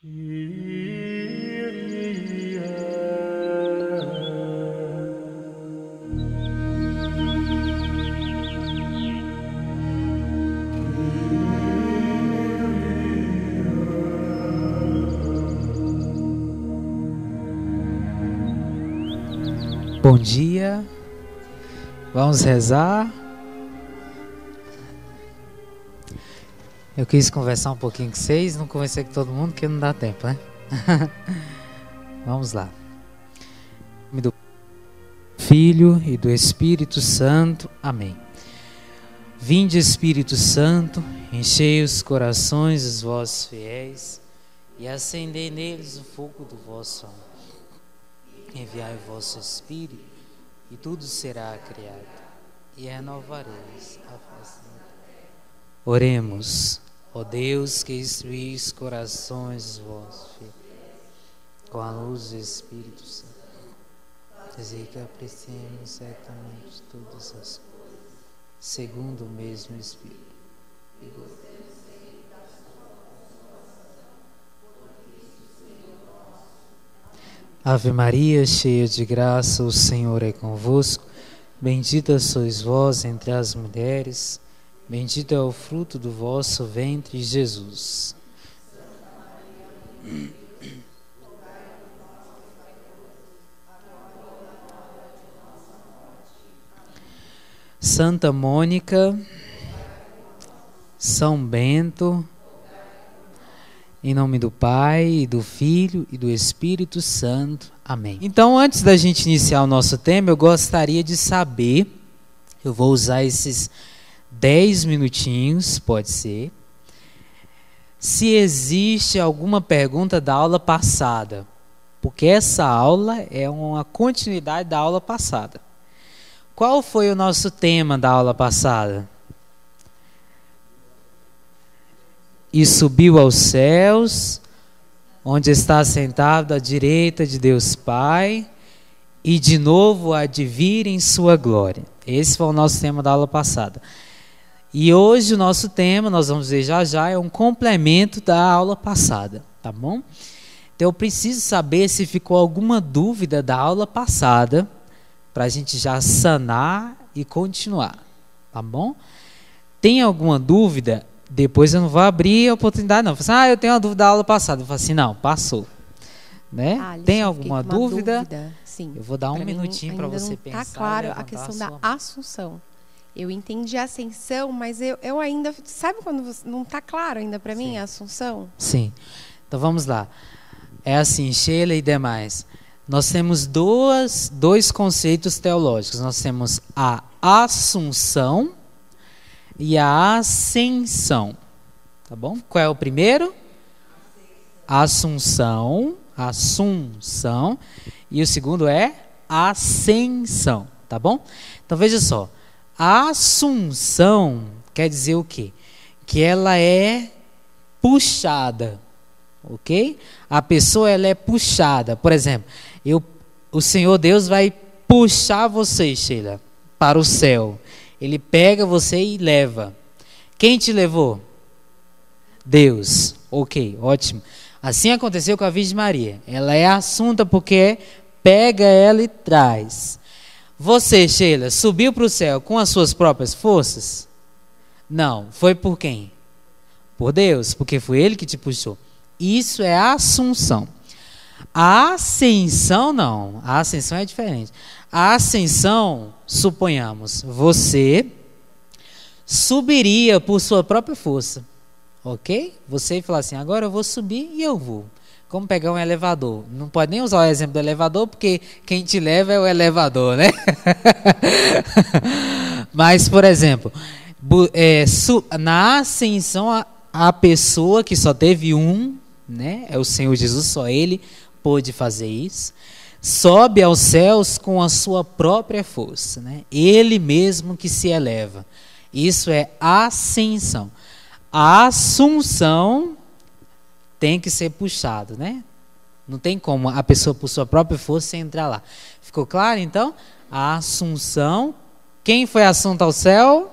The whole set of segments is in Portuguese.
Bom dia, vamos rezar. Eu quis conversar um pouquinho com vocês, não conversei com todo mundo porque não dá tempo, né? Vamos lá. Em nome do Filho e do Espírito Santo, amém. Vinde, Espírito Santo, enchei os corações dos vossos fiéis e acendei neles o fogo do vosso amor. Enviai o vosso Espírito, e tudo será criado, e renovareis a face da terra. Oremos, ó Deus, que instruís os corações dos vossos filhos, com a luz do Espírito Santo. Fazer que apreciemos certamente todas as coisas, segundo o mesmo Espírito. E gostemos sempre da sua consolação, por Cristo Senhor nosso. Ave Maria, cheia de graça, o Senhor é convosco. Bendita sois vós entre as mulheres, bendito é o fruto do vosso ventre, Jesus. Santa Mônica, São Bento, em nome do Pai, e do Filho e do Espírito Santo. Amém. Então, antes da gente iniciar o nosso tema, eu gostaria de saber, eu vou usar esses 10 minutinhos, pode ser, se existe alguma pergunta da aula passada, porque essa aula é uma continuidade da aula passada. Qual foi o nosso tema da aula passada? E subiu aos céus, onde está sentado à direita de Deus Pai, e de novo há de vir em sua glória. Esse foi o nosso tema da aula passada. E hoje o nosso tema, nós vamos ver já já, é um complemento da aula passada, tá bom? Então eu preciso saber se ficou alguma dúvida da aula passada, para a gente já sanar e continuar, tá bom? Tem alguma dúvida? Depois eu não vou abrir a oportunidade, não. Eu tenho uma dúvida da aula passada. Eu falo assim, não, passou. Né? Alice, tem alguma dúvida? Sim. Eu vou dar um minutinho para você pensar. Está claro a questão da Assunção. Eu entendi a ascensão, mas eu ainda... Sabe quando não está claro ainda para mim a Assunção? Sim. Então vamos lá. É assim, Sheila e demais. Nós temos dois conceitos teológicos. Nós temos a Assunção e a ascensão, tá bom? Qual é o primeiro? Assunção, e o segundo é ascensão, tá bom? Então veja só, a assunção quer dizer o quê? Que ela é puxada, ok? A pessoa ela é puxada, por exemplo, o Senhor Deus vai puxar você, Sheila, para o céu. Ele pega você e leva. Quem te levou? Deus. Ok, ótimo. Assim aconteceu com a Virgem Maria. Ela é assunta porque pega ela e traz. Você, Sheila, subiu para o céu com as suas próprias forças? Não. Foi por quem? Por Deus, porque foi Ele que te puxou. Isso é a assunção. A ascensão, não. A ascensão é diferente. A ascensão, suponhamos, você subiria por sua própria força, ok? Você falar assim, agora eu vou subir e eu vou. Como pegar um elevador. Não pode nem usar o exemplo do elevador, porque quem te leva é o elevador, né? Mas, por exemplo, na ascensão, a pessoa que só teve né? É o Senhor Jesus, só Ele pôde fazer isso. Sobe aos céus com a sua própria força, né? Ele mesmo que se eleva. Isso é ascensão. A assunção tem que ser puxado, né? Não tem como a pessoa por sua própria força entrar lá. Ficou claro, então? A assunção. Quem foi assunta ao céu?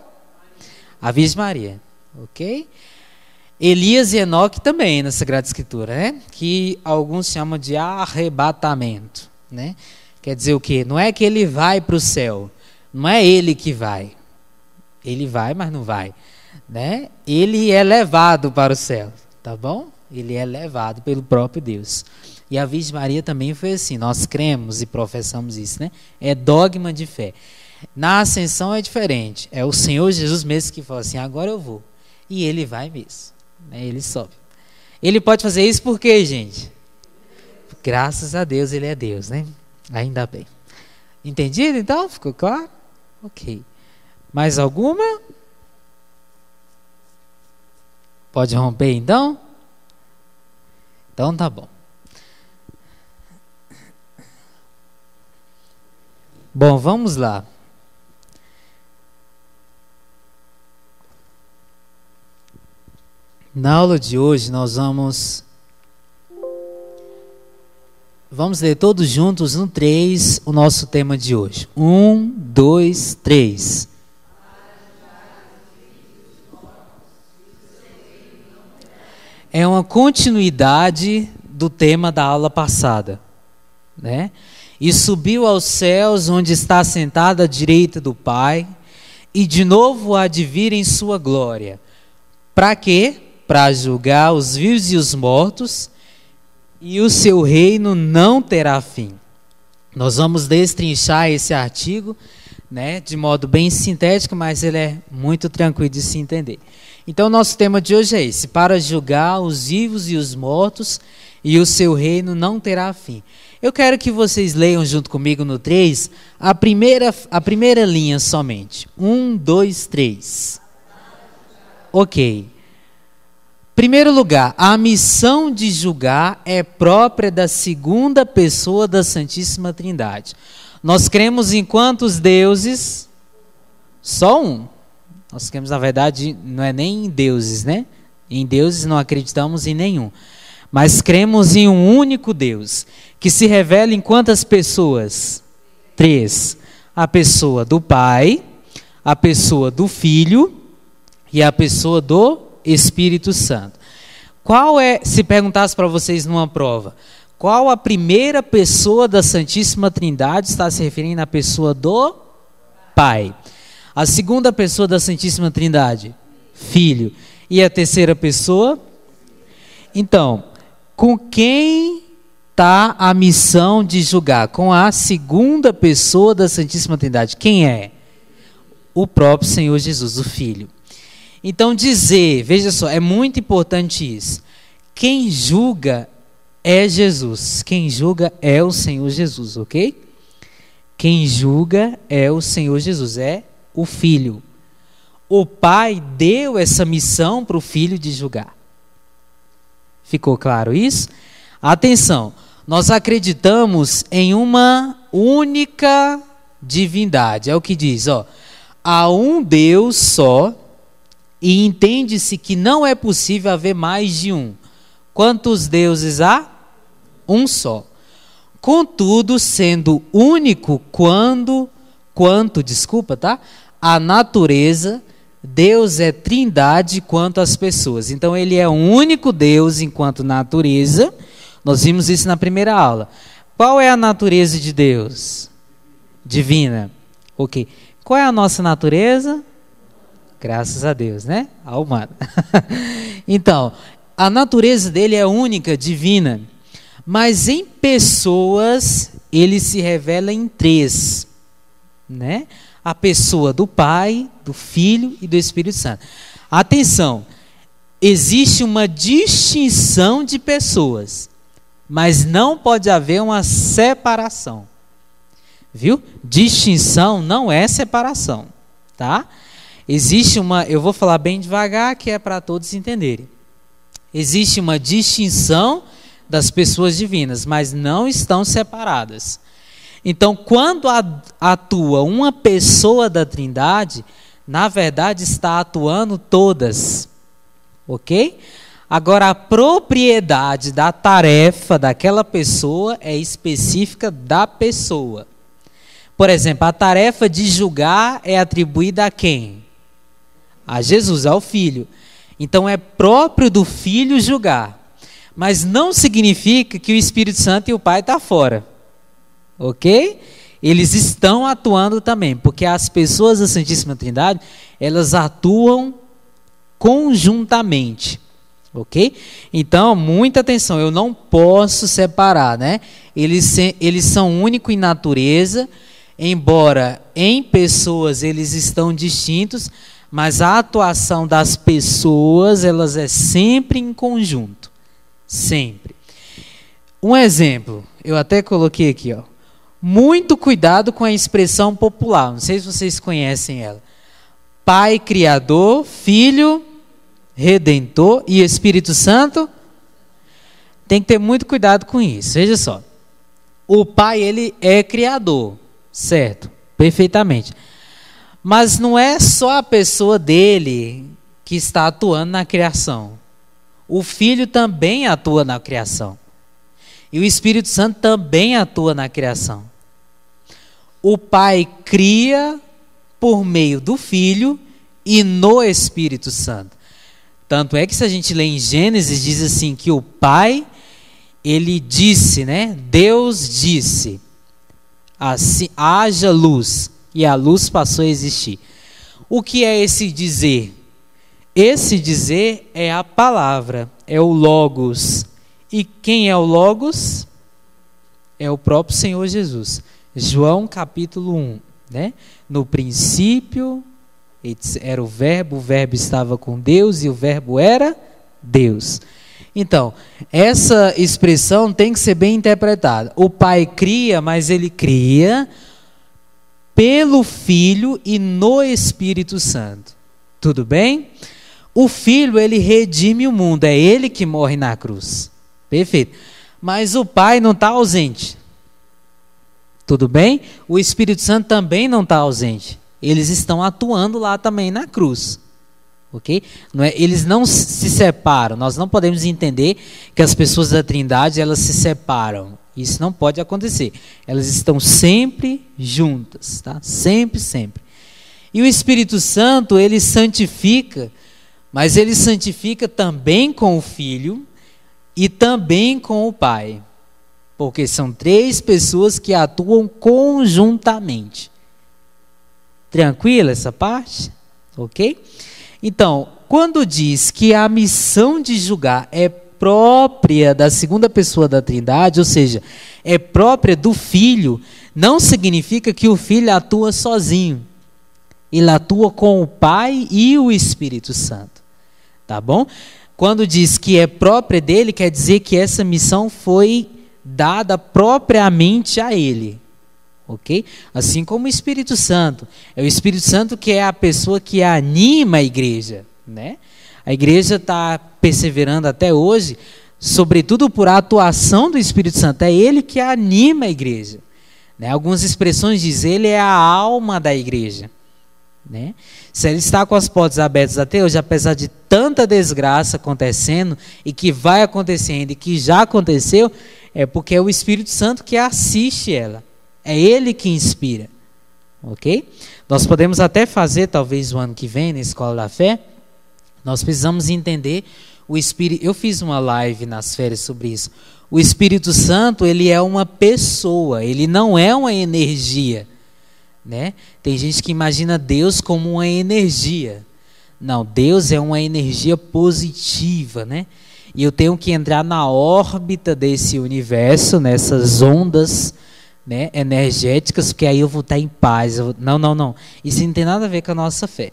A Virgem Maria, ok? Elias e Enoque também na Sagrada Escritura, né? Que alguns chamam de arrebatamento, né? Quer dizer o quê? Não é que ele vai para o céu, não é ele que vai. Ele vai, mas não vai, né? Ele é levado para o céu, tá bom? Ele é levado pelo próprio Deus. E a Virgem Maria também foi assim, nós cremos e professamos isso, né? É dogma de fé. Na ascensão é diferente, é o Senhor Jesus mesmo que fala assim, agora eu vou. E ele vai mesmo. Ele sobe. Ele pode fazer isso por quê, gente? Graças a Deus ele é Deus, né? Ainda bem. Entendido então? Ficou claro? Ok. Mais alguma? Pode romper então? Então tá bom. Bom, vamos lá. Na aula de hoje nós vamos ler todos juntos no 3 o nosso tema de hoje. 1, 2, 3. É uma continuidade do tema da aula passada, né? E subiu aos céus, onde está sentado à direita do Pai, e de novo há de vir em sua glória. Para quê? Para julgar os vivos e os mortos, e o seu reino não terá fim. Nós vamos destrinchar esse artigo, né, de modo bem sintético, mas ele é muito tranquilo de se entender. Então, nosso tema de hoje é esse: para julgar os vivos e os mortos, e o seu reino não terá fim. Eu quero que vocês leiam junto comigo no 3, a primeira linha somente. 1, 2, 3. Ok. Primeiro lugar, a missão de julgar é própria da segunda pessoa da Santíssima Trindade. Nós cremos em quantos deuses? Só um. Nós cremos, na verdade, não é nem em deuses, né? Em deuses não acreditamos em nenhum. Mas cremos em um único Deus, que se revela em quantas pessoas? 3. A pessoa do Pai, a pessoa do Filho e a pessoa do Espírito Santo. Qual é, se perguntasse para vocês numa prova, qual a primeira pessoa da Santíssima Trindade está se referindo à pessoa do Pai? A segunda pessoa da Santíssima Trindade? Filho. E a terceira pessoa? Então, com quem está a missão de julgar? Com a segunda pessoa da Santíssima Trindade. Quem é? O próprio Senhor Jesus, o Filho. Então dizer, veja só, é muito importante isso. Quem julga é Jesus. Quem julga é o Senhor Jesus, ok? Quem julga é o Senhor Jesus, é o Filho. O Pai deu essa missão para o Filho de julgar. Ficou claro isso? Atenção, nós acreditamos em uma única divindade. É o que diz, ó. Há um Deus só, e entende-se que não é possível haver mais de um. Quantos deuses há? Um só. Contudo, sendo único quanto, a natureza, Deus é trindade quanto às pessoas. Então, ele é um único Deus enquanto natureza. Nós vimos isso na primeira aula. Qual é a natureza de Deus? Divina. Ok. Qual é a nossa natureza? Graças a Deus, né? A humana. Então, a natureza dele é única, divina. Mas em pessoas, ele se revela em 3. Né? A pessoa do Pai, do Filho e do Espírito Santo. Atenção, existe uma distinção de pessoas, mas não pode haver uma separação. Viu? Distinção não é separação, tá? Existe uma, eu vou falar bem devagar, que é para todos entenderem. Existe uma distinção das pessoas divinas, mas não estão separadas. Então, quando atua uma pessoa da Trindade, na verdade está atuando todas. Ok? Agora, a propriedade da tarefa daquela pessoa é específica da pessoa. Por exemplo, a tarefa de julgar é atribuída a quem? A Jesus, ao Filho. Então é próprio do Filho julgar. Mas não significa que o Espírito Santo e o Pai estão fora. Ok? Eles estão atuando também, porque as pessoas da Santíssima Trindade, elas atuam conjuntamente. Ok? Então, muita atenção, eu não posso separar, né? Eles são únicos em natureza, embora em pessoas eles estão distintos, mas a atuação das pessoas, elas é sempre em conjunto. Sempre. Um exemplo, eu até coloquei aqui, ó. Muito cuidado com a expressão popular, não sei se vocês conhecem ela. Pai Criador, Filho Redentor e Espírito Santo. Tem que ter muito cuidado com isso. Veja só. O Pai, ele é Criador, certo? Perfeitamente. Mas não é só a pessoa dele que está atuando na criação. O Filho também atua na criação. E o Espírito Santo também atua na criação. O Pai cria por meio do Filho e no Espírito Santo. Tanto é que se a gente lê em Gênesis, diz assim que o Pai, ele disse, né? Deus disse, assim, haja luz, e a luz passou a existir. O que é esse dizer? Esse dizer é a palavra, é o Logos. E quem é o Logos? É o próprio Senhor Jesus. João capítulo 1, né? No princípio era o verbo estava com Deus e o verbo era Deus. Então, essa expressão tem que ser bem interpretada. O Pai cria, mas ele cria pelo Filho e no Espírito Santo. Tudo bem? O Filho, ele redime o mundo, é ele que morre na cruz. Perfeito. Mas o Pai não está ausente. Tudo bem? O Espírito Santo também não está ausente. Eles estão atuando lá também na cruz. Ok? Não é, eles não se separam. Nós não podemos entender que as pessoas da Trindade, elas se separam. Isso não pode acontecer. Elas estão sempre juntas. Tá? Sempre, sempre. E o Espírito Santo, ele santifica, mas ele santifica também com o Filho e também com o Pai. Porque são três pessoas que atuam conjuntamente. Tranquila essa parte? Ok? Então, quando diz que a missão de julgar é própria da segunda pessoa da Trindade, ou seja, é própria do Filho, não significa que o Filho atua sozinho. Ele atua com o Pai e o Espírito Santo. Tá bom? Quando diz que é própria dele, quer dizer que essa missão foi dada propriamente a ele. Ok? Assim como o Espírito Santo. É o Espírito Santo que é a pessoa que anima a igreja. Né? A igreja está perseverando até hoje, sobretudo por a atuação do Espírito Santo. É ele que anima a igreja. Né? Algumas expressões dizem, ele é a alma da igreja. Né? Se ele está com as portas abertas até hoje, apesar de tanta desgraça acontecendo, e que vai acontecendo, e que já aconteceu, é porque é o Espírito Santo que assiste ela. É ele que inspira. Ok? Nós podemos até fazer, talvez o ano que vem, na Escola da Fé, nós precisamos entender o Espírito. Eu fiz uma live nas férias sobre isso. O Espírito Santo, ele é uma pessoa, ele não é uma energia. Né? Tem gente que imagina Deus como uma energia. Não, Deus é uma energia positiva, né? E eu tenho que entrar na órbita desse universo, nessas ondas, né, energéticas, porque aí eu vou estar em paz. Não. Isso não tem nada a ver com a nossa fé.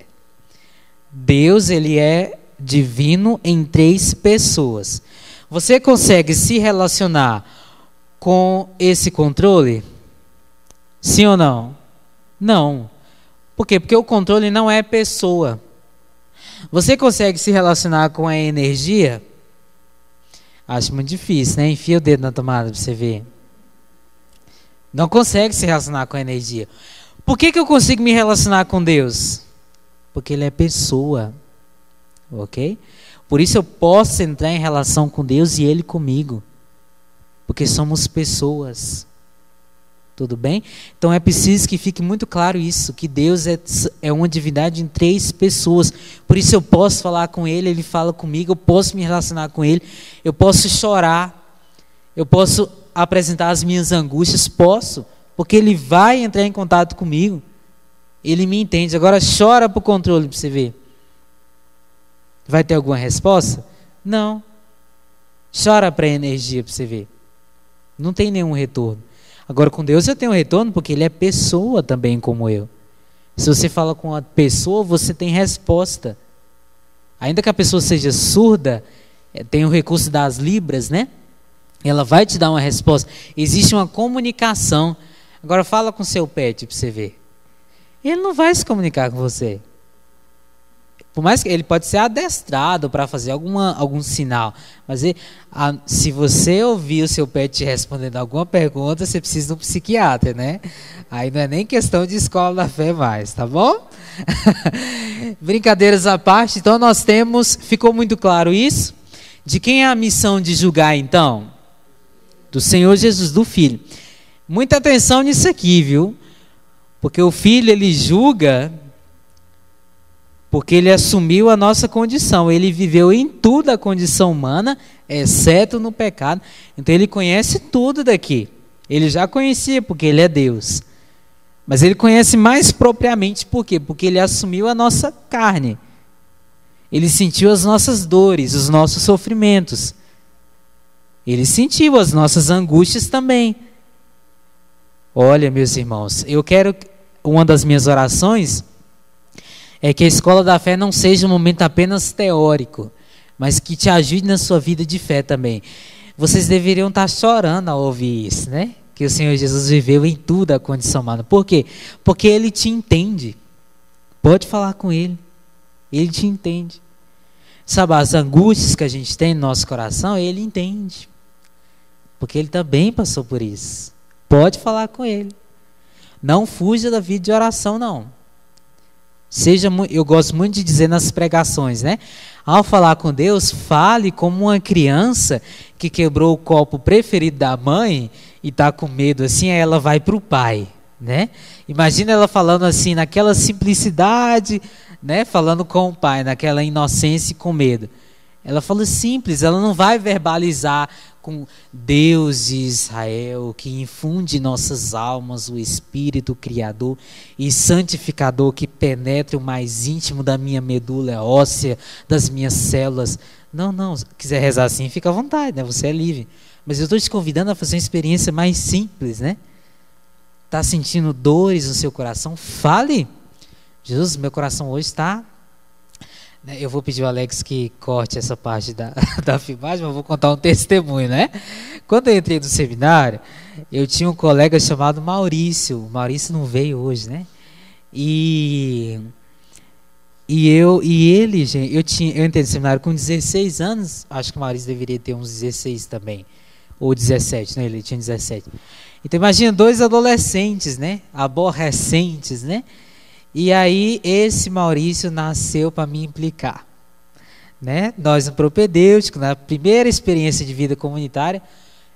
Deus, ele é divino em três pessoas. Você consegue se relacionar com esse controle? Sim ou não? Não. Por quê? Porque o controle não é pessoa. Você consegue se relacionar com a energia? Acho muito difícil, né? Enfia o dedo na tomada para você ver. Não consegue se relacionar com a energia. Por que eu consigo me relacionar com Deus? Porque ele é pessoa. Ok? Por isso eu posso entrar em relação com Deus e ele comigo. Porque somos pessoas. Tudo bem? Então é preciso que fique muito claro isso, que Deus é uma divindade em 3 pessoas. Por isso eu posso falar com Ele, Ele fala comigo, eu posso me relacionar com Ele, eu posso chorar, eu posso apresentar as minhas angústias, posso, porque Ele vai entrar em contato comigo. Ele me entende. Agora chora para o controle para você ver. Vai ter alguma resposta? Não. Chora para a energia para você ver. Não tem nenhum retorno. Agora com Deus eu tenho retorno porque Ele é pessoa também como eu. Se você fala com uma pessoa, você tem resposta. Ainda que a pessoa seja surda, tem o recurso das libras, né? Ela vai te dar uma resposta. Existe uma comunicação. Agora fala com seu pet para você ver. Ele não vai se comunicar com você. Por mais que ele pode ser adestrado para fazer algum sinal, mas se você ouvir o seu pet te respondendo alguma pergunta, você precisa de um psiquiatra, né? Aí não é nem questão de escola da fé mais, tá bom? Brincadeiras à parte, então ficou muito claro isso? De quem é a missão de julgar então? Do Senhor Jesus, do Filho. Muita atenção nisso aqui, viu? Porque o Filho, ele julga porque ele assumiu a nossa condição. Ele viveu em tudo a condição humana, exceto no pecado. Então ele conhece tudo daqui. Ele já conhecia porque ele é Deus. Mas ele conhece mais propriamente por quê? Porque ele assumiu a nossa carne. Ele sentiu as nossas dores, os nossos sofrimentos. Ele sentiu as nossas angústias também. Olha, meus irmãos, uma das minhas orações é que a escola da fé não seja um momento apenas teórico, mas que te ajude na sua vida de fé também. Vocês deveriam estar chorando ao ouvir isso, né? Que o Senhor Jesus viveu em tudo a condição humana. Por quê? Porque Ele te entende. Pode falar com Ele. Ele te entende. Sabe, as angústias que a gente tem no nosso coração, Ele entende. Porque Ele também passou por isso. Pode falar com Ele. Não fuja da vida de oração, não. Eu gosto muito de dizer nas pregações, né? Ao falar com Deus, fale como uma criança que quebrou o copo preferido da mãe e está com medo assim, aí ela vai para o pai, né? Imagina ela falando assim, naquela simplicidade, né? Falando com o pai, naquela inocência e com medo. Ela fala simples, ela não vai verbalizar com Deus de Israel, que infunde em nossas almas o Espírito Criador e Santificador que penetra o mais íntimo da minha medula óssea, das minhas células. Não, se quiser rezar assim, fica à vontade, né? Você é livre. Mas eu estou te convidando a fazer uma experiência mais simples, né? Está sentindo dores no seu coração? Fale. Jesus, meu coração hoje está... Eu vou pedir ao Alex que corte essa parte da filmagem, mas eu vou contar um testemunho, né? Quando eu entrei no seminário, eu tinha um colega chamado Maurício. O Maurício não veio hoje, né? E ele, gente, eu entrei no seminário com 16 anos, acho que o Maurício deveria ter uns 16 também, ou 17, né? Ele tinha 17. Então imagina 2 adolescentes, né? Aborrecentes, né? E aí esse Maurício nasceu para me implicar, né? Nós no propedêutico, na primeira experiência de vida comunitária,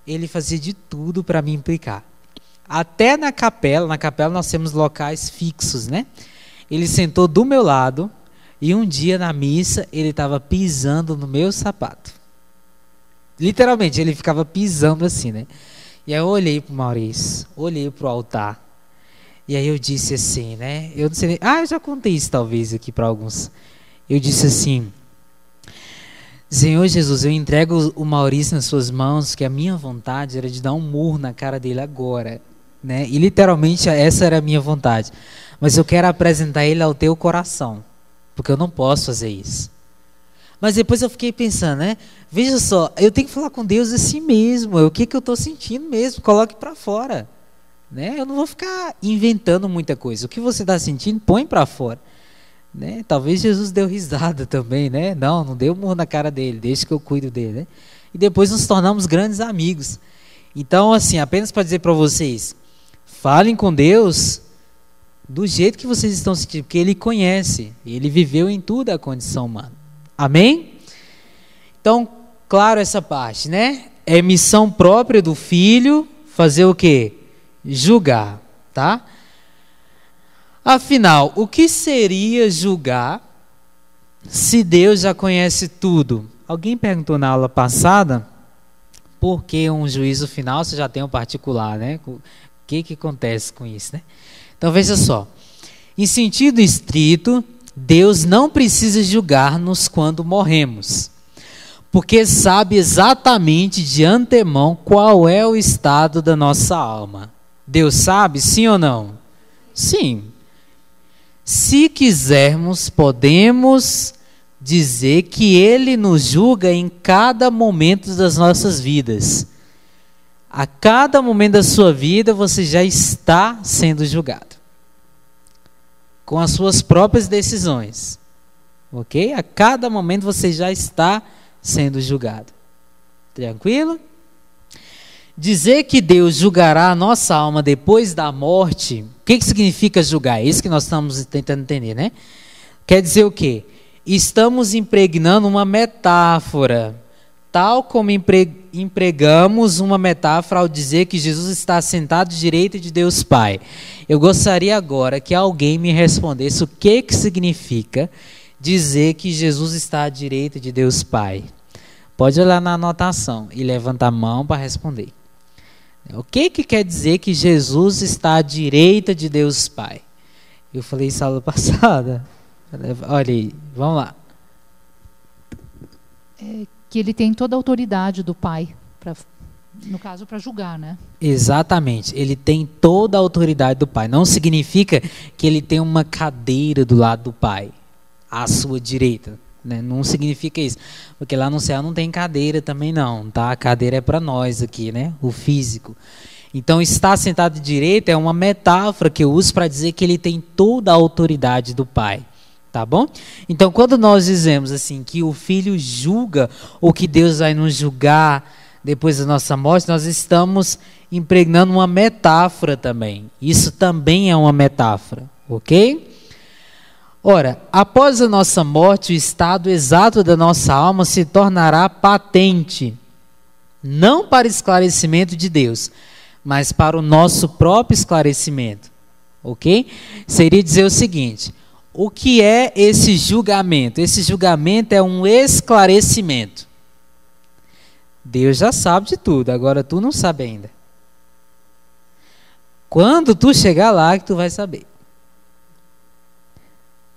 ele fazia de tudo para me implicar. Até na capela nós temos locais fixos, né? Ele sentou do meu lado e um dia na missa ele estava pisando no meu sapato. Literalmente, ele ficava pisando assim, né? E aí eu olhei para o Maurício, olhei para o altar. E aí eu disse assim, né? Eu não sei nem... eu já contei isso talvez aqui para alguns. Eu disse assim: Senhor Jesus, eu entrego o Maurício nas suas mãos, que a minha vontade era de dar um murro na cara dele agora, né? E literalmente essa era a minha vontade. Mas eu quero apresentar ele ao teu coração, porque eu não posso fazer isso. Mas depois eu fiquei pensando, né? Veja só, eu tenho que falar com Deus assim mesmo. O que eu estou sentindo mesmo? Coloque para fora. Né? Eu não vou ficar inventando muita coisa. O que você está sentindo, põe para fora. Né? Talvez Jesus deu risada também, né? Não deu murro na cara dele, deixa que eu cuido dele. Né? E depois nos tornamos grandes amigos. Então, assim, apenas para dizer para vocês, falem com Deus do jeito que vocês estão sentindo, porque Ele conhece, Ele viveu em tudo a condição humana. Amém? Então, claro essa parte, né? É missão própria do Filho fazer o quê? julgar, tá? Afinal, o que seria julgar se Deus já conhece tudo? Alguém perguntou na aula passada por que um juízo final se já tem um particular, né? O que acontece com isso, né? Então veja só, em sentido estrito, Deus não precisa julgar-nos quando morremos, porque sabe exatamente de antemão qual é o estado da nossa alma. Deus sabe, sim ou não? Sim. Se quisermos, podemos dizer que Ele nos julga em cada momento das nossas vidas. A cada momento da sua vida, você já está sendo julgado. Com as suas próprias decisões. Ok? A cada momento você já está sendo julgado. Tranquilo? Dizer que Deus julgará a nossa alma depois da morte, o que significa julgar? É isso que nós estamos tentando entender, né? Quer dizer o quê? Estamos impregnando uma metáfora, tal como empregamos uma metáfora ao dizer que Jesus está sentado à direita de Deus Pai. Eu gostaria agora que alguém me respondesse o que significa dizer que Jesus está à direita de Deus Pai. Pode olhar na anotação e levantar a mão para responder. O que quer dizer que Jesus está à direita de Deus Pai? Eu falei isso na aula passada. Olha aí, vamos lá. Que ele tem toda a autoridade do Pai, no caso, para julgar, né? Exatamente, ele tem toda a autoridade do Pai. Não significa que ele tem uma cadeira do lado do Pai, à sua direita. Né? Não significa isso, porque lá no céu não tem cadeira também não, tá? A cadeira é para nós aqui, né? O físico. Então, estar sentado à direita é uma metáfora que eu uso para dizer que ele tem toda a autoridade do Pai. Tá bom? Então, quando nós dizemos assim que o Filho julga ou que Deus vai nos julgar depois da nossa morte, nós estamos impregnando uma metáfora também. Isso também é uma metáfora, ok? Ora, após a nossa morte, o estado exato da nossa alma se tornará patente, não para esclarecimento de Deus, mas para o nosso próprio esclarecimento, ok? Seria dizer o seguinte: o que é esse julgamento? Esse julgamento é um esclarecimento. Deus já sabe de tudo, agora tu não sabe ainda. Quando tu chegar lá que tu vai saber.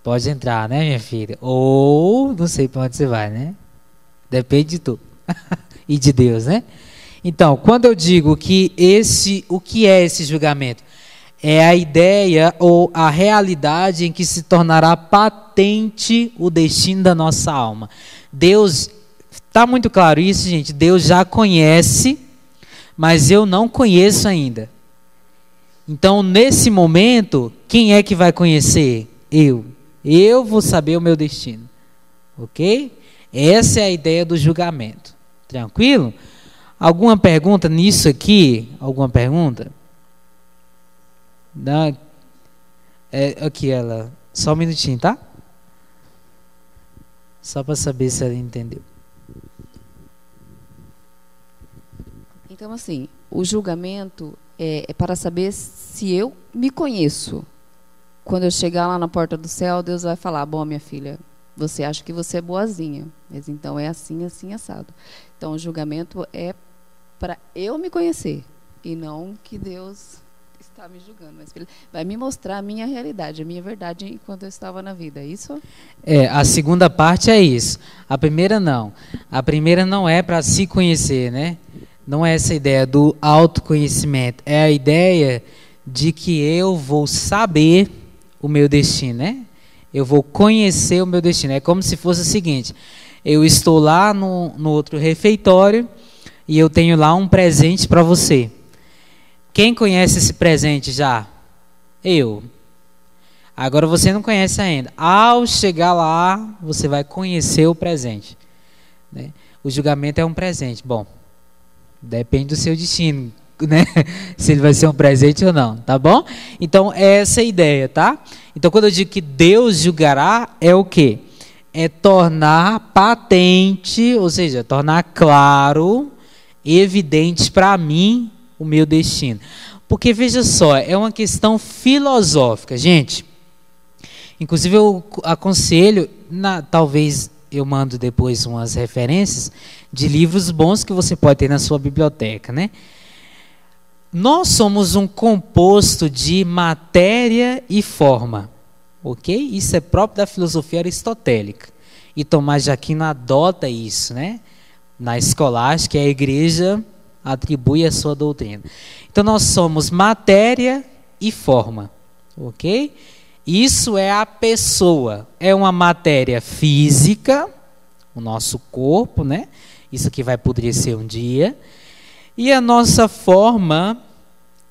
Pode entrar, né, minha filha? Ou não sei para onde você vai, né? Depende de tu. E de Deus, né? Então, quando eu digo que o que é esse julgamento? É a ideia ou a realidade em que se tornará patente o destino da nossa alma. Deus, está muito claro isso, gente? Deus já conhece, mas eu não conheço ainda. Então, nesse momento, quem é que vai conhecer? Eu. Eu vou saber o meu destino. Ok? Essa é a ideia do julgamento. Tranquilo? Alguma pergunta nisso aqui? Alguma pergunta? Não. Aqui ela. Só um minutinho, tá? Só para saber se ela entendeu. Então, assim, o julgamento é para saber se eu me conheço. Quando eu chegar lá na porta do céu, Deus vai falar: bom, minha filha, você acha que você é boazinha, mas então é assim, assim, assado. Então, o julgamento é para eu me conhecer, e não que Deus está me julgando, mas vai me mostrar a minha realidade, a minha verdade enquanto eu estava na vida, é isso? A segunda parte é isso. A primeira não. A primeira não é para se conhecer, né? Não é essa ideia do autoconhecimento. É a ideia de que eu vou saber o meu destino, né? Eu vou conhecer o meu destino. É como se fosse o seguinte: eu estou lá no outro refeitório e eu tenho lá um presente para você. Quem conhece esse presente já? Eu. Agora você não conhece ainda. Ao chegar lá, você vai conhecer o presente, né? O julgamento é um presente. Bom, depende do seu destino, né? Se ele vai ser um presente ou não, tá bom? Então, é essa a ideia, tá? Então, quando eu digo que Deus julgará, é o quê? É tornar patente, ou seja, tornar claro, evidente para mim o meu destino. Porque, veja só, é uma questão filosófica, gente. Inclusive, eu aconselho, talvez eu mando depois umas referências de livros bons que você pode ter na sua biblioteca, né? Nós somos um composto de matéria e forma, ok? Isso é próprio da filosofia aristotélica. E Tomás de Aquino adota isso, né? Na escolástica, a igreja atribui a sua doutrina. Então, nós somos matéria e forma, ok? Isso é a pessoa. É uma matéria física, o nosso corpo, né? Isso aqui vai apodrecer um dia. E a nossa forma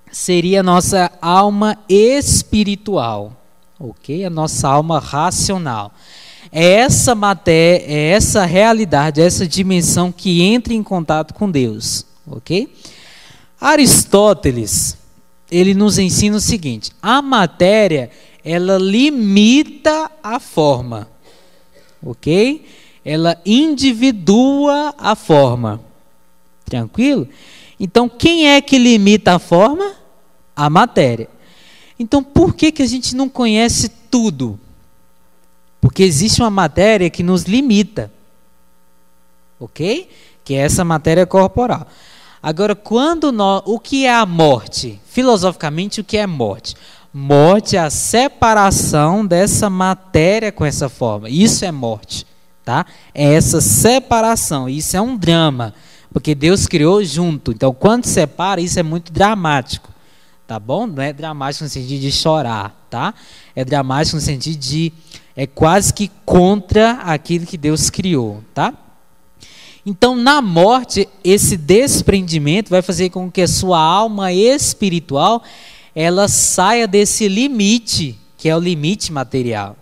seria a nossa alma espiritual, ok? A nossa alma racional. É essa matéria, é essa realidade, essa dimensão que entra em contato com Deus, ok? Aristóteles, ele nos ensina o seguinte: a matéria, ela limita a forma, ok? Ela individua a forma, tranquilo? Então, quem é que limita a forma? A matéria. Então, por que a gente não conhece tudo? Porque existe uma matéria que nos limita, ok? Que é essa matéria corporal. Agora, o que é a morte? Filosoficamente, o que é morte? Morte é a separação dessa matéria com essa forma. Isso é morte, tá? É essa separação. Isso é um drama, porque Deus criou junto. Então, quando separa, isso é muito dramático, tá bom? Não é dramático no sentido de chorar, tá? É dramático no sentido de é quase que contra aquilo que Deus criou, tá? Então, na morte, esse desprendimento vai fazer com que a sua alma espiritual ela saia desse limite, que é o limite material.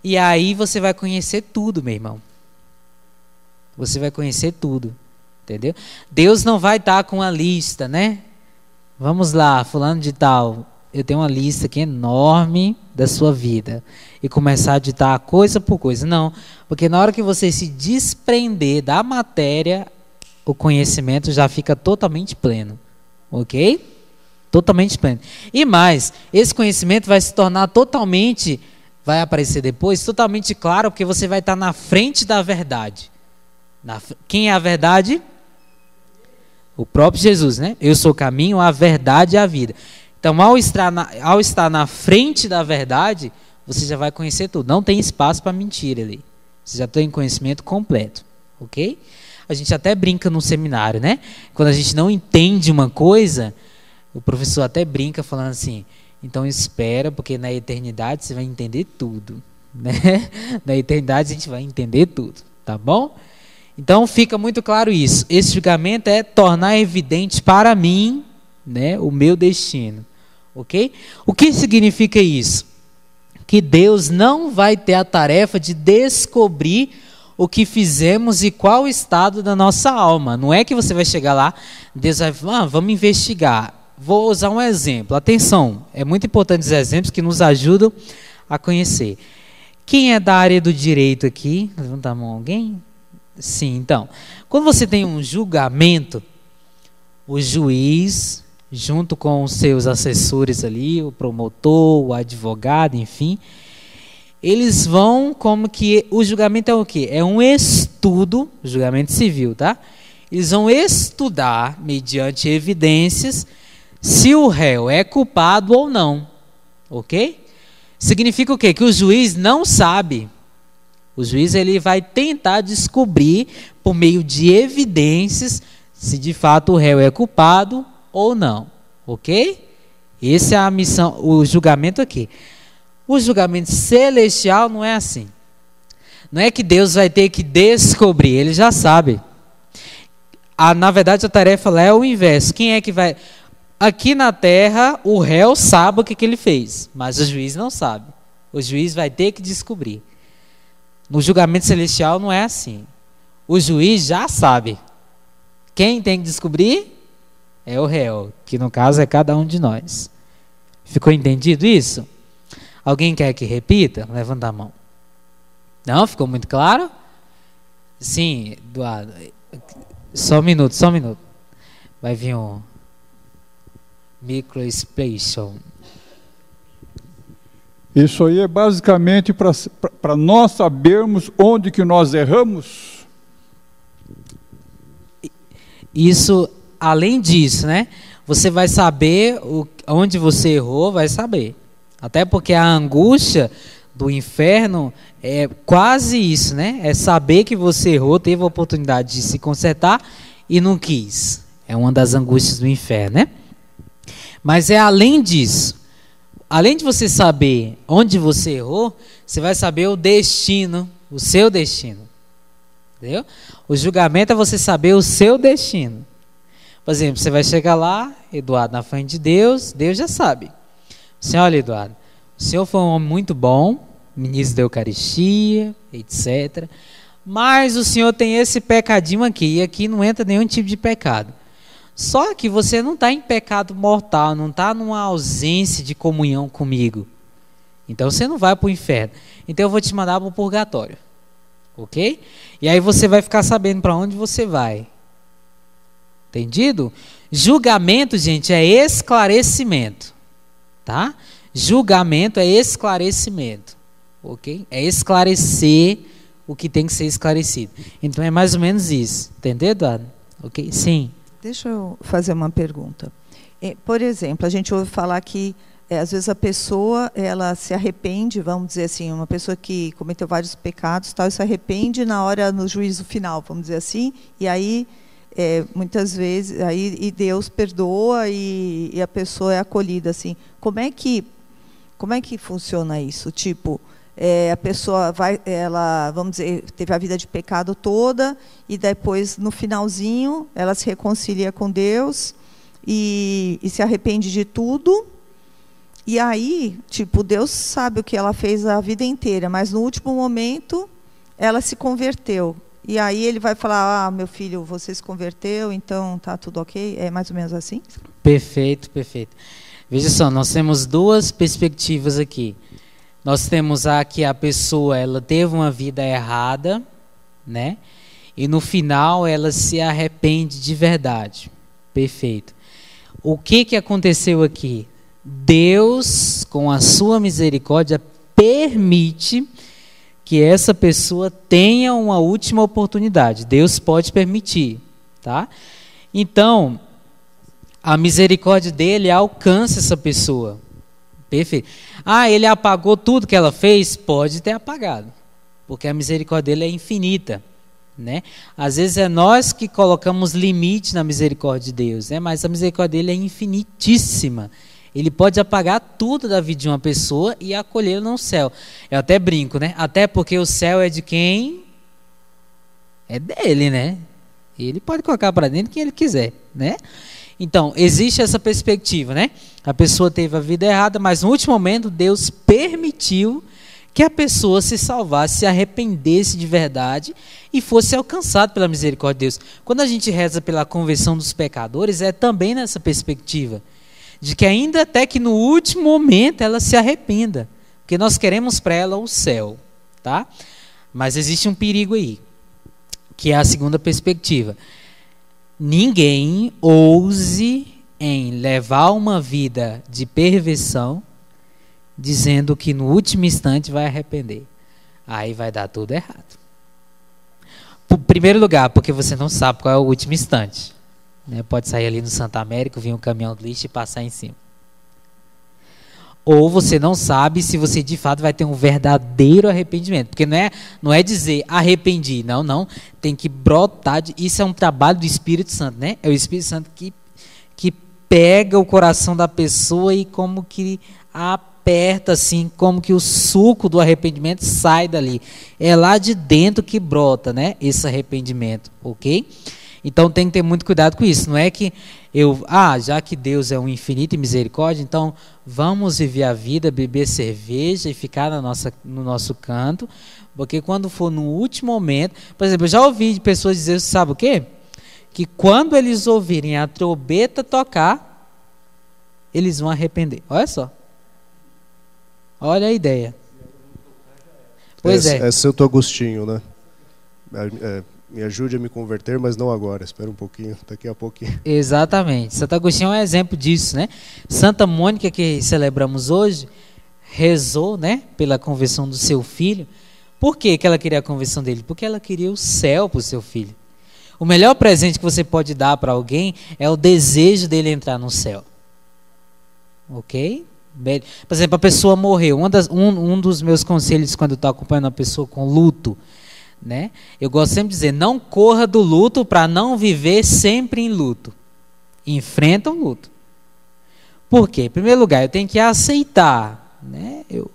E aí você vai conhecer tudo, meu irmão. Você vai conhecer tudo, entendeu? Deus não vai estar com uma lista, né? Vamos lá, fulano de tal, eu tenho uma lista aqui enorme da sua vida. E começar a ditar coisa por coisa. Não, porque na hora que você se desprender da matéria, o conhecimento já fica totalmente pleno. Ok? Totalmente pleno. E mais, esse conhecimento vai se tornar totalmente, vai aparecer depois, totalmente claro, porque você vai estar na frente da verdade. Quem é a verdade? O próprio Jesus, né? Eu sou o caminho, a verdade e a vida. Então, ao estar na frente da verdade, você já vai conhecer tudo. Não tem espaço para mentira ali. Você já tem conhecimento completo, ok? A gente até brinca no seminário, né? Quando a gente não entende uma coisa, o professor até brinca falando assim: então espera, porque na eternidade você vai entender tudo, né? Na eternidade a gente vai entender tudo, tá bom? Então fica muito claro isso. Esse julgamento é tornar evidente para mim, né, o meu destino, ok? O que significa isso? Que Deus não vai ter a tarefa de descobrir o que fizemos e qual o estado da nossa alma. Não é que você vai chegar lá, Deus vai falar: vamos investigar. Vou usar um exemplo. Atenção, é muito importante os exemplos que nos ajudam a conhecer. Quem é da área do direito aqui? Levanta a mão, alguém? Sim, então. Quando você tem um julgamento, o juiz, junto com os seus assessores ali, o promotor, o advogado, enfim, eles vão como que... O julgamento é o quê? É um estudo, julgamento civil, tá? Eles vão estudar, mediante evidências, se o réu é culpado ou não, ok? Significa o quê? Que o juiz não sabe. O juiz ele vai tentar descobrir, por meio de evidências, se de fato o réu é culpado ou não, ok? Essa é a missão, o julgamento aqui. O julgamento celestial não é assim. Não é que Deus vai ter que descobrir, ele já sabe. Na verdade, a tarefa lá é o inverso. Quem é que vai... Aqui na terra, o réu sabe o que ele fez, mas o juiz não sabe. O juiz vai ter que descobrir. No julgamento celestial não é assim. O juiz já sabe. Quem tem que descobrir é o réu, que no caso é cada um de nós. Ficou entendido isso? Alguém quer que repita? Levanta a mão. Não? Ficou muito claro? Sim, Eduardo. Só um minuto. Vai vir um... Microexpression. Isso aí é basicamente para nós sabermos onde que nós erramos? Isso, além disso, né? Você vai saber onde você errou, vai saber. Até porque a angústia do inferno é quase isso, né? É saber que você errou, teve a oportunidade de se consertar e não quis. É uma das angústias do inferno, né? Mas é além disso. Além de você saber onde você errou, você vai saber o destino, o seu destino. Entendeu? O julgamento é você saber o seu destino. Por exemplo, você vai chegar lá, Eduardo, na frente de Deus, Deus já sabe. Assim, olha, Eduardo, o senhor foi um homem muito bom, ministro da Eucaristia, etc. Mas o senhor tem esse pecadinho aqui, e aqui não entra nenhum tipo de pecado. Só que você não está em pecado mortal, não está numa ausência de comunhão comigo. Então você não vai para o inferno. Então eu vou te mandar para o purgatório. Ok? E aí você vai ficar sabendo para onde você vai. Entendido? Julgamento, gente, é esclarecimento. Tá? Julgamento é esclarecimento. Ok? É esclarecer o que tem que ser esclarecido. Então é mais ou menos isso. Entendeu, Eduardo? Ok? Sim. Deixa eu fazer uma pergunta. Por exemplo, a gente ouve falar que às vezes a pessoa ela se arrepende, vamos dizer assim, uma pessoa que cometeu vários pecados, tal, e se arrepende na hora no juízo final, vamos dizer assim, e aí muitas vezes aí Deus perdoa e a pessoa é acolhida assim. Como é que funciona isso? Tipo, a pessoa ela, vamos dizer, teve a vida de pecado toda e depois no finalzinho ela se reconcilia com Deus e se arrepende de tudo. E aí, tipo, Deus sabe o que ela fez a vida inteira, mas no último momento ela se converteu. E aí ele vai falar: meu filho, você se converteu, então tá tudo ok? É mais ou menos assim? Perfeito, perfeito. Veja só, nós temos duas perspectivas aqui. Nós temos aqui a pessoa, ela teve uma vida errada, né? E no final ela se arrepende de verdade. Perfeito. O que aconteceu aqui? Deus, com a sua misericórdia, permite que essa pessoa tenha uma última oportunidade. Deus pode permitir, tá? Então, a misericórdia dele alcança essa pessoa. Perfeito. Ele apagou tudo que ela fez? Pode ter apagado, porque a misericórdia dele é infinita, né? Às vezes é nós que colocamos limite na misericórdia de Deus, né? Mas a misericórdia dele é infinitíssima. Ele pode apagar tudo da vida de uma pessoa e acolhê-la no céu. Eu até brinco, né? Até porque o céu é de quem? É dele, né? Ele pode colocar para dentro quem ele quiser, né? Então, existe essa perspectiva, né? A pessoa teve a vida errada, mas no último momento Deus permitiu que a pessoa se salvasse, se arrependesse de verdade e fosse alcançado pela misericórdia de Deus. Quando a gente reza pela conversão dos pecadores, é também nessa perspectiva, de que ainda até que no último momento ela se arrependa, porque nós queremos para ela o céu, tá? Mas existe um perigo aí, que é a segunda perspectiva. Ninguém ouse em levar uma vida de perversão dizendo que no último instante vai arrepender. Aí vai dar tudo errado. Em primeiro lugar, porque você não sabe qual é o último instante, né? Pode sair ali no Santa América, vir um caminhão de lixo e passar em cima. Ou você não sabe se você de fato vai ter um verdadeiro arrependimento. Porque não é dizer arrependi. Não. Tem que brotar. Isso é um trabalho do Espírito Santo, né? É o Espírito Santo que pega o coração da pessoa e como que aperta assim, como que o suco do arrependimento sai dali. É lá de dentro que brota, né? Esse arrependimento, ok? Então tem que ter muito cuidado com isso. Não é que já que Deus é um infinito em misericórdia, então vamos viver a vida, beber cerveja e ficar no nosso canto, porque quando for no último momento, por exemplo, eu já ouvi pessoas dizer, sabe o quê? Que quando eles ouvirem a trombeta tocar, eles vão arrepender. Olha só. Olha a ideia. Pois é. É Santo Agostinho, né? me ajude a me converter, mas não agora. Espera um pouquinho, daqui a pouquinho. Exatamente. Santo Agostinho é um exemplo disso, né? Santa Mônica, que celebramos hoje, rezou, né, pela conversão do seu filho. Por que ela queria a conversão dele? Porque ela queria o céu para o seu filho. O melhor presente que você pode dar para alguém é o desejo dele entrar no céu. Ok? Por exemplo, a pessoa morreu. Um dos meus conselhos quando eu estou acompanhando uma pessoa com luto, né? Eu gosto sempre de dizer, não corra do luto para não viver sempre em luto. Enfrenta o luto. Por quê? Em primeiro lugar, eu tenho que aceitar, né? Eu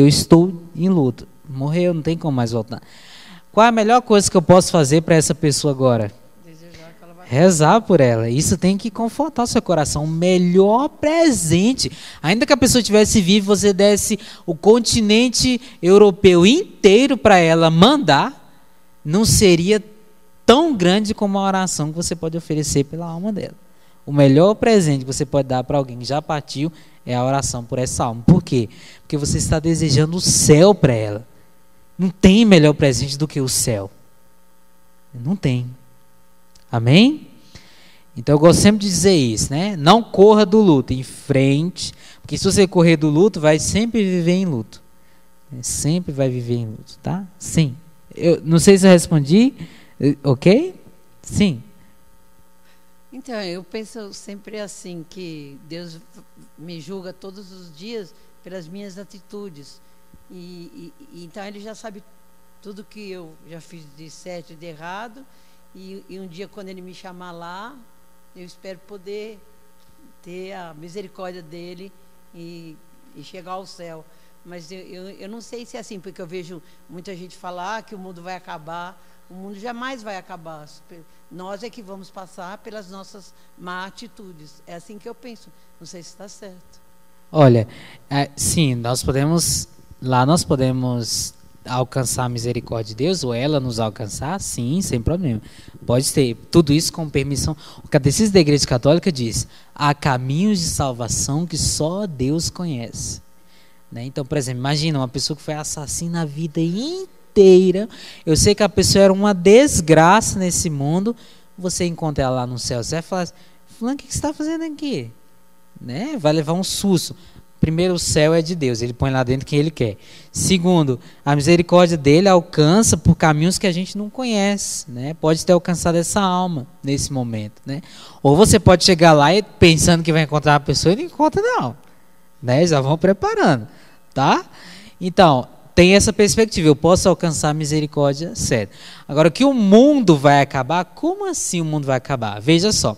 estou em luto. Morreu, não tem como mais voltar. Qual é a melhor coisa que eu posso fazer para essa pessoa agora? Rezar por ela. Isso tem que confortar o seu coração. O melhor presente. Ainda que a pessoa estivesse viva, você desse o continente europeu inteiro para ela mandar, não seria tão grande como a oração que você pode oferecer pela alma dela. O melhor presente que você pode dar para alguém que já partiu é a oração por essa alma. Por quê? Porque você está desejando o céu para ela. Não tem melhor presente do que o céu. Não tem. Amém? Então eu gosto sempre de dizer isso, né? Não corra do luto, em frente. Porque se você correr do luto, vai sempre viver em luto. Sempre vai viver em luto, tá? Sim. Eu não sei se eu respondi. Ok? Sim. Então, eu penso sempre assim, que Deus me julga todos os dias pelas minhas atitudes. Então ele já sabe tudo que eu já fiz de certo e de errado, e um dia quando ele me chamar lá, eu espero poder ter a misericórdia dele e chegar ao céu. Mas eu não sei se é assim, porque eu vejo muita gente falar que o mundo vai acabar. O mundo jamais vai acabar. Nós é que vamos passar pelas nossas más atitudes. É assim que eu penso. Não sei se está certo. Olha, sim, nós podemos alcançar a misericórdia de Deus, ou ela nos alcançar, sim, sem problema. Pode ter tudo isso com permissão. O Catecismo da Igreja Católica diz: há caminhos de salvação que só Deus conhece. Né? Então, por exemplo, imagina uma pessoa que foi assassina a vida inteira. Eu sei que a pessoa era uma desgraça nesse mundo. Você encontra ela lá no céu, você vai falar assim: fulano, o que você está fazendo aqui? Né? Vai levar um susto. Primeiro, o céu é de Deus, ele põe lá dentro quem ele quer. Segundo, a misericórdia dele alcança por caminhos que a gente não conhece, né? Pode ter alcançado essa alma nesse momento, né? Ou você pode chegar lá e pensando que vai encontrar uma pessoa e não encontra não, né? Já vão preparando, tá? Então, tem essa perspectiva, eu posso alcançar a misericórdia certa. Agora, que o mundo vai acabar, como assim o mundo vai acabar? Veja só,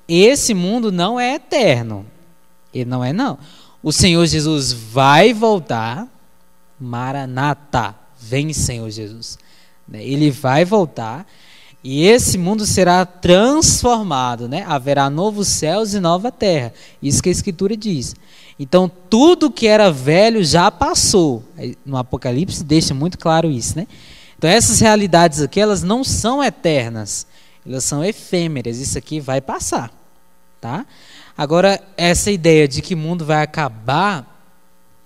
esse mundo não é eterno, ele não é não. O Senhor Jesus vai voltar, Maranata, vem Senhor Jesus. Ele vai voltar e esse mundo será transformado, né? Haverá novos céus e nova terra, isso que a Escritura diz. Então tudo que era velho já passou, no Apocalipse deixa muito claro isso, né? Então essas realidades aqui, elas não são eternas, elas são efêmeras, isso aqui vai passar, tá? Agora, essa ideia de que o mundo vai acabar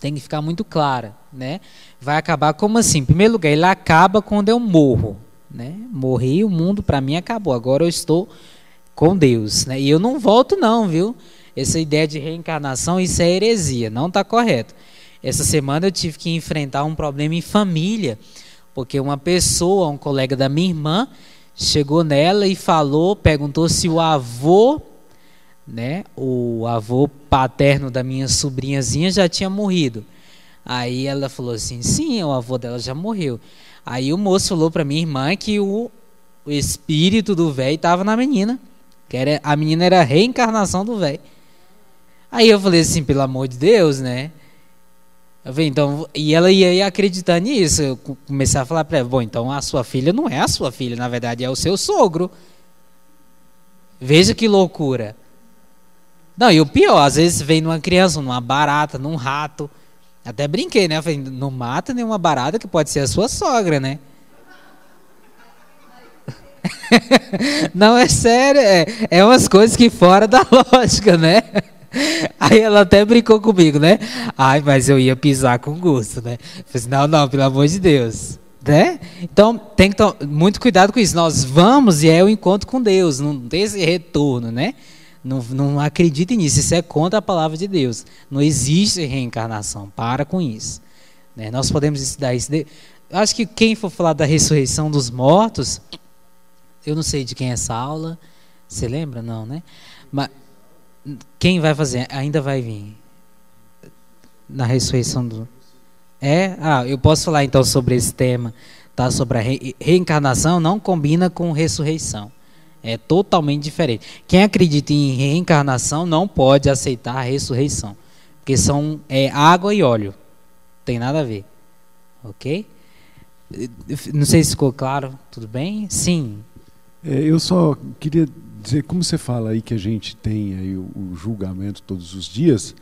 tem que ficar muito clara, né? Vai acabar como assim? Em primeiro lugar, ele acaba quando eu morro, né? Morri, o mundo para mim acabou. Agora eu estou com Deus, né? E eu não volto não, viu? Essa ideia de reencarnação, isso é heresia, não está correto. Essa semana eu tive que enfrentar um problema em família, porque uma pessoa, um colega da minha irmã, chegou nela e falou, perguntou se o avô, né, o avô paterno da minha sobrinhazinha já tinha morrido. Aí ela falou assim: sim, o avô dela já morreu. Aí o moço falou para minha irmã que o espírito do velho estava na menina, a menina era a reencarnação do velho. Aí eu falei assim: pelo amor de Deus, né? Eu falei, então, e ela ia acreditar nisso. Eu comecei a falar para ela: bom, então a sua filha não é a sua filha, na verdade é o seu sogro. Veja que loucura. Não, e o pior, às vezes vem numa criança, numa barata, num rato. Até brinquei, né? Eu falei, não mata nenhuma barata que pode ser a sua sogra, né? Não, é sério, é umas coisas que fora da lógica, né? Aí ela até brincou comigo, né? Ai, mas eu ia pisar com gosto, né? Eu falei assim, não, pelo amor de Deus. Né? Então, tem que tomar muito cuidado com isso. Nós vamos e é o encontro com Deus, não tem esse retorno, né? Não acreditem nisso, isso é contra a palavra de Deus. Não existe reencarnação, para com isso. Né? Nós podemos estudar isso. Acho que quem for falar da ressurreição dos mortos, eu não sei de quem é essa aula, você lembra? Não, né? Mas quem vai fazer? Ainda vai vir. Na ressurreição do... eu posso falar então sobre esse tema, tá? Sobre a reencarnação, não combina com ressurreição. É totalmente diferente. Quem acredita em reencarnação não pode aceitar a ressurreição. Porque são água e óleo. Não tem nada a ver. Ok? Não sei se ficou claro. Tudo bem? Sim. Eu só queria dizer, como você fala aí que a gente tem aí o julgamento todos os dias,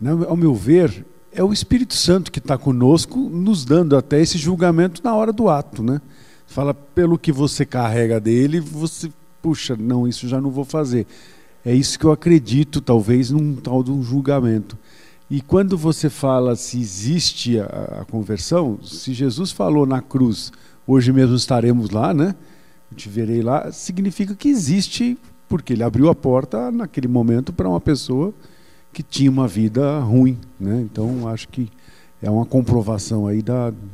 né, ao meu ver, é o Espírito Santo que está conosco, nos dando até esse julgamento na hora do ato, né? Fala, pelo que você carrega dele, você, puxa, não, isso já não vou fazer. É isso que eu acredito, talvez, num tal de um julgamento. E quando você fala se existe a conversão, se Jesus falou na cruz, hoje mesmo estaremos lá, né? Eu te verei lá, significa que existe, porque ele abriu a porta naquele momento para uma pessoa que tinha uma vida ruim, né? Então acho que é uma comprovação aí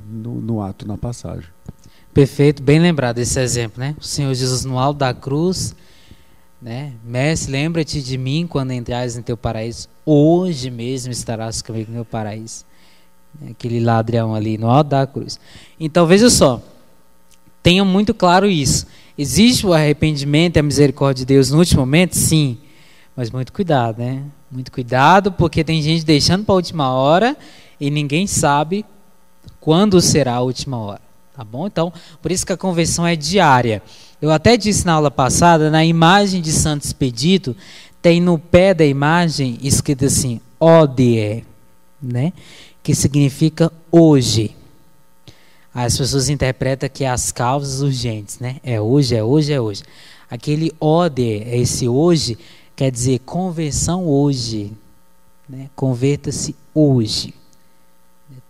no ato, na passagem. Perfeito, bem lembrado esse exemplo, né? O Senhor Jesus no alto da cruz, né? Mestre, lembra-te de mim quando entrares em teu paraíso. Hoje mesmo estarás comigo no meu paraíso. Aquele ladrão ali no alto da cruz. Então veja só, tenham muito claro isso. Existe o arrependimento e a misericórdia de Deus no último momento? Sim. Mas muito cuidado, né? Muito cuidado, porque tem gente deixando para a última hora e ninguém sabe quando será a última hora. Tá bom? Então, por isso que a conversão é diária. Eu até disse na aula passada, na imagem de Santo Expedito, tem no pé da imagem escrito assim, Odie, né? Que significa hoje. As pessoas interpretam que é as causas urgentes, né? É hoje, é hoje, é hoje. Aquele Odie, esse hoje, quer dizer conversão hoje, né? Converta-se hoje.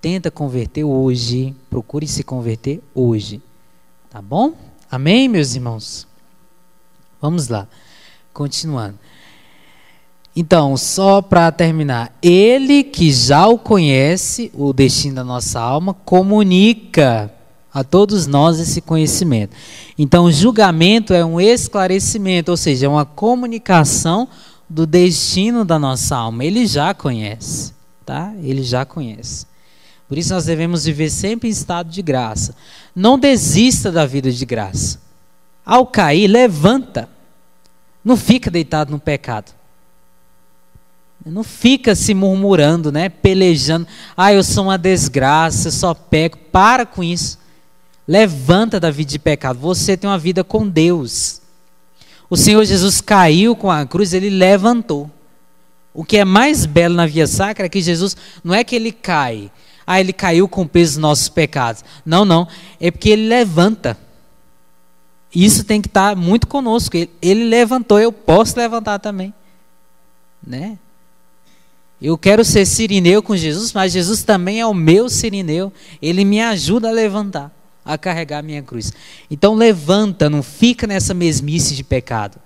Tenta converter hoje, procure se converter hoje. Tá bom? Amém, meus irmãos? Vamos lá, continuando. Então, só para terminar, ele que já o conhece, o destino da nossa alma, comunica a todos nós esse conhecimento. Então, o julgamento é um esclarecimento, ou seja, é uma comunicação do destino da nossa alma. Ele já conhece, tá? Ele já conhece. Por isso nós devemos viver sempre em estado de graça. Não desista da vida de graça. Ao cair, levanta. Não fica deitado no pecado. Não fica se murmurando, né? Pelejando. Eu sou uma desgraça, eu só peco. Para com isso. Levanta da vida de pecado. Você tem uma vida com Deus. O Senhor Jesus caiu com a cruz, ele levantou. O que é mais belo na via sacra é que Jesus, não é que ele cai. Ele caiu com o peso dos nossos pecados. Não, não. É porque ele levanta. Isso tem que estar muito conosco. Ele levantou, eu posso levantar também. Né? Eu quero ser sirineu com Jesus, mas Jesus também é o meu sirineu. Ele me ajuda a levantar, a carregar a minha cruz. Então levanta, não fica nessa mesmice de pecado.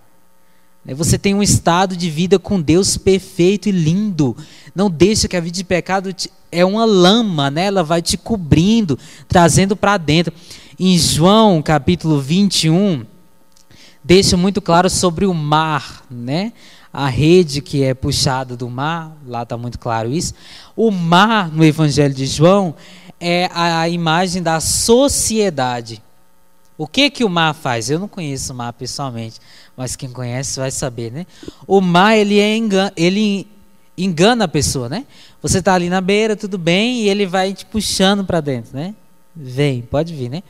Você tem um estado de vida com Deus perfeito e lindo. Não deixa que a vida de pecado é uma lama, né? Ela vai te cobrindo, trazendo para dentro. Em João, capítulo 21, deixa muito claro sobre o mar, né? A rede que é puxada do mar, lá está muito claro isso. O mar, no Evangelho de João, é a imagem da sociedade. O que o mar faz? Eu não conheço o mar pessoalmente, mas quem conhece vai saber, né? O mar, ele engana a pessoa, né? Você está ali na beira, tudo bem, e ele vai te puxando para dentro, né? Vem, pode vir, né?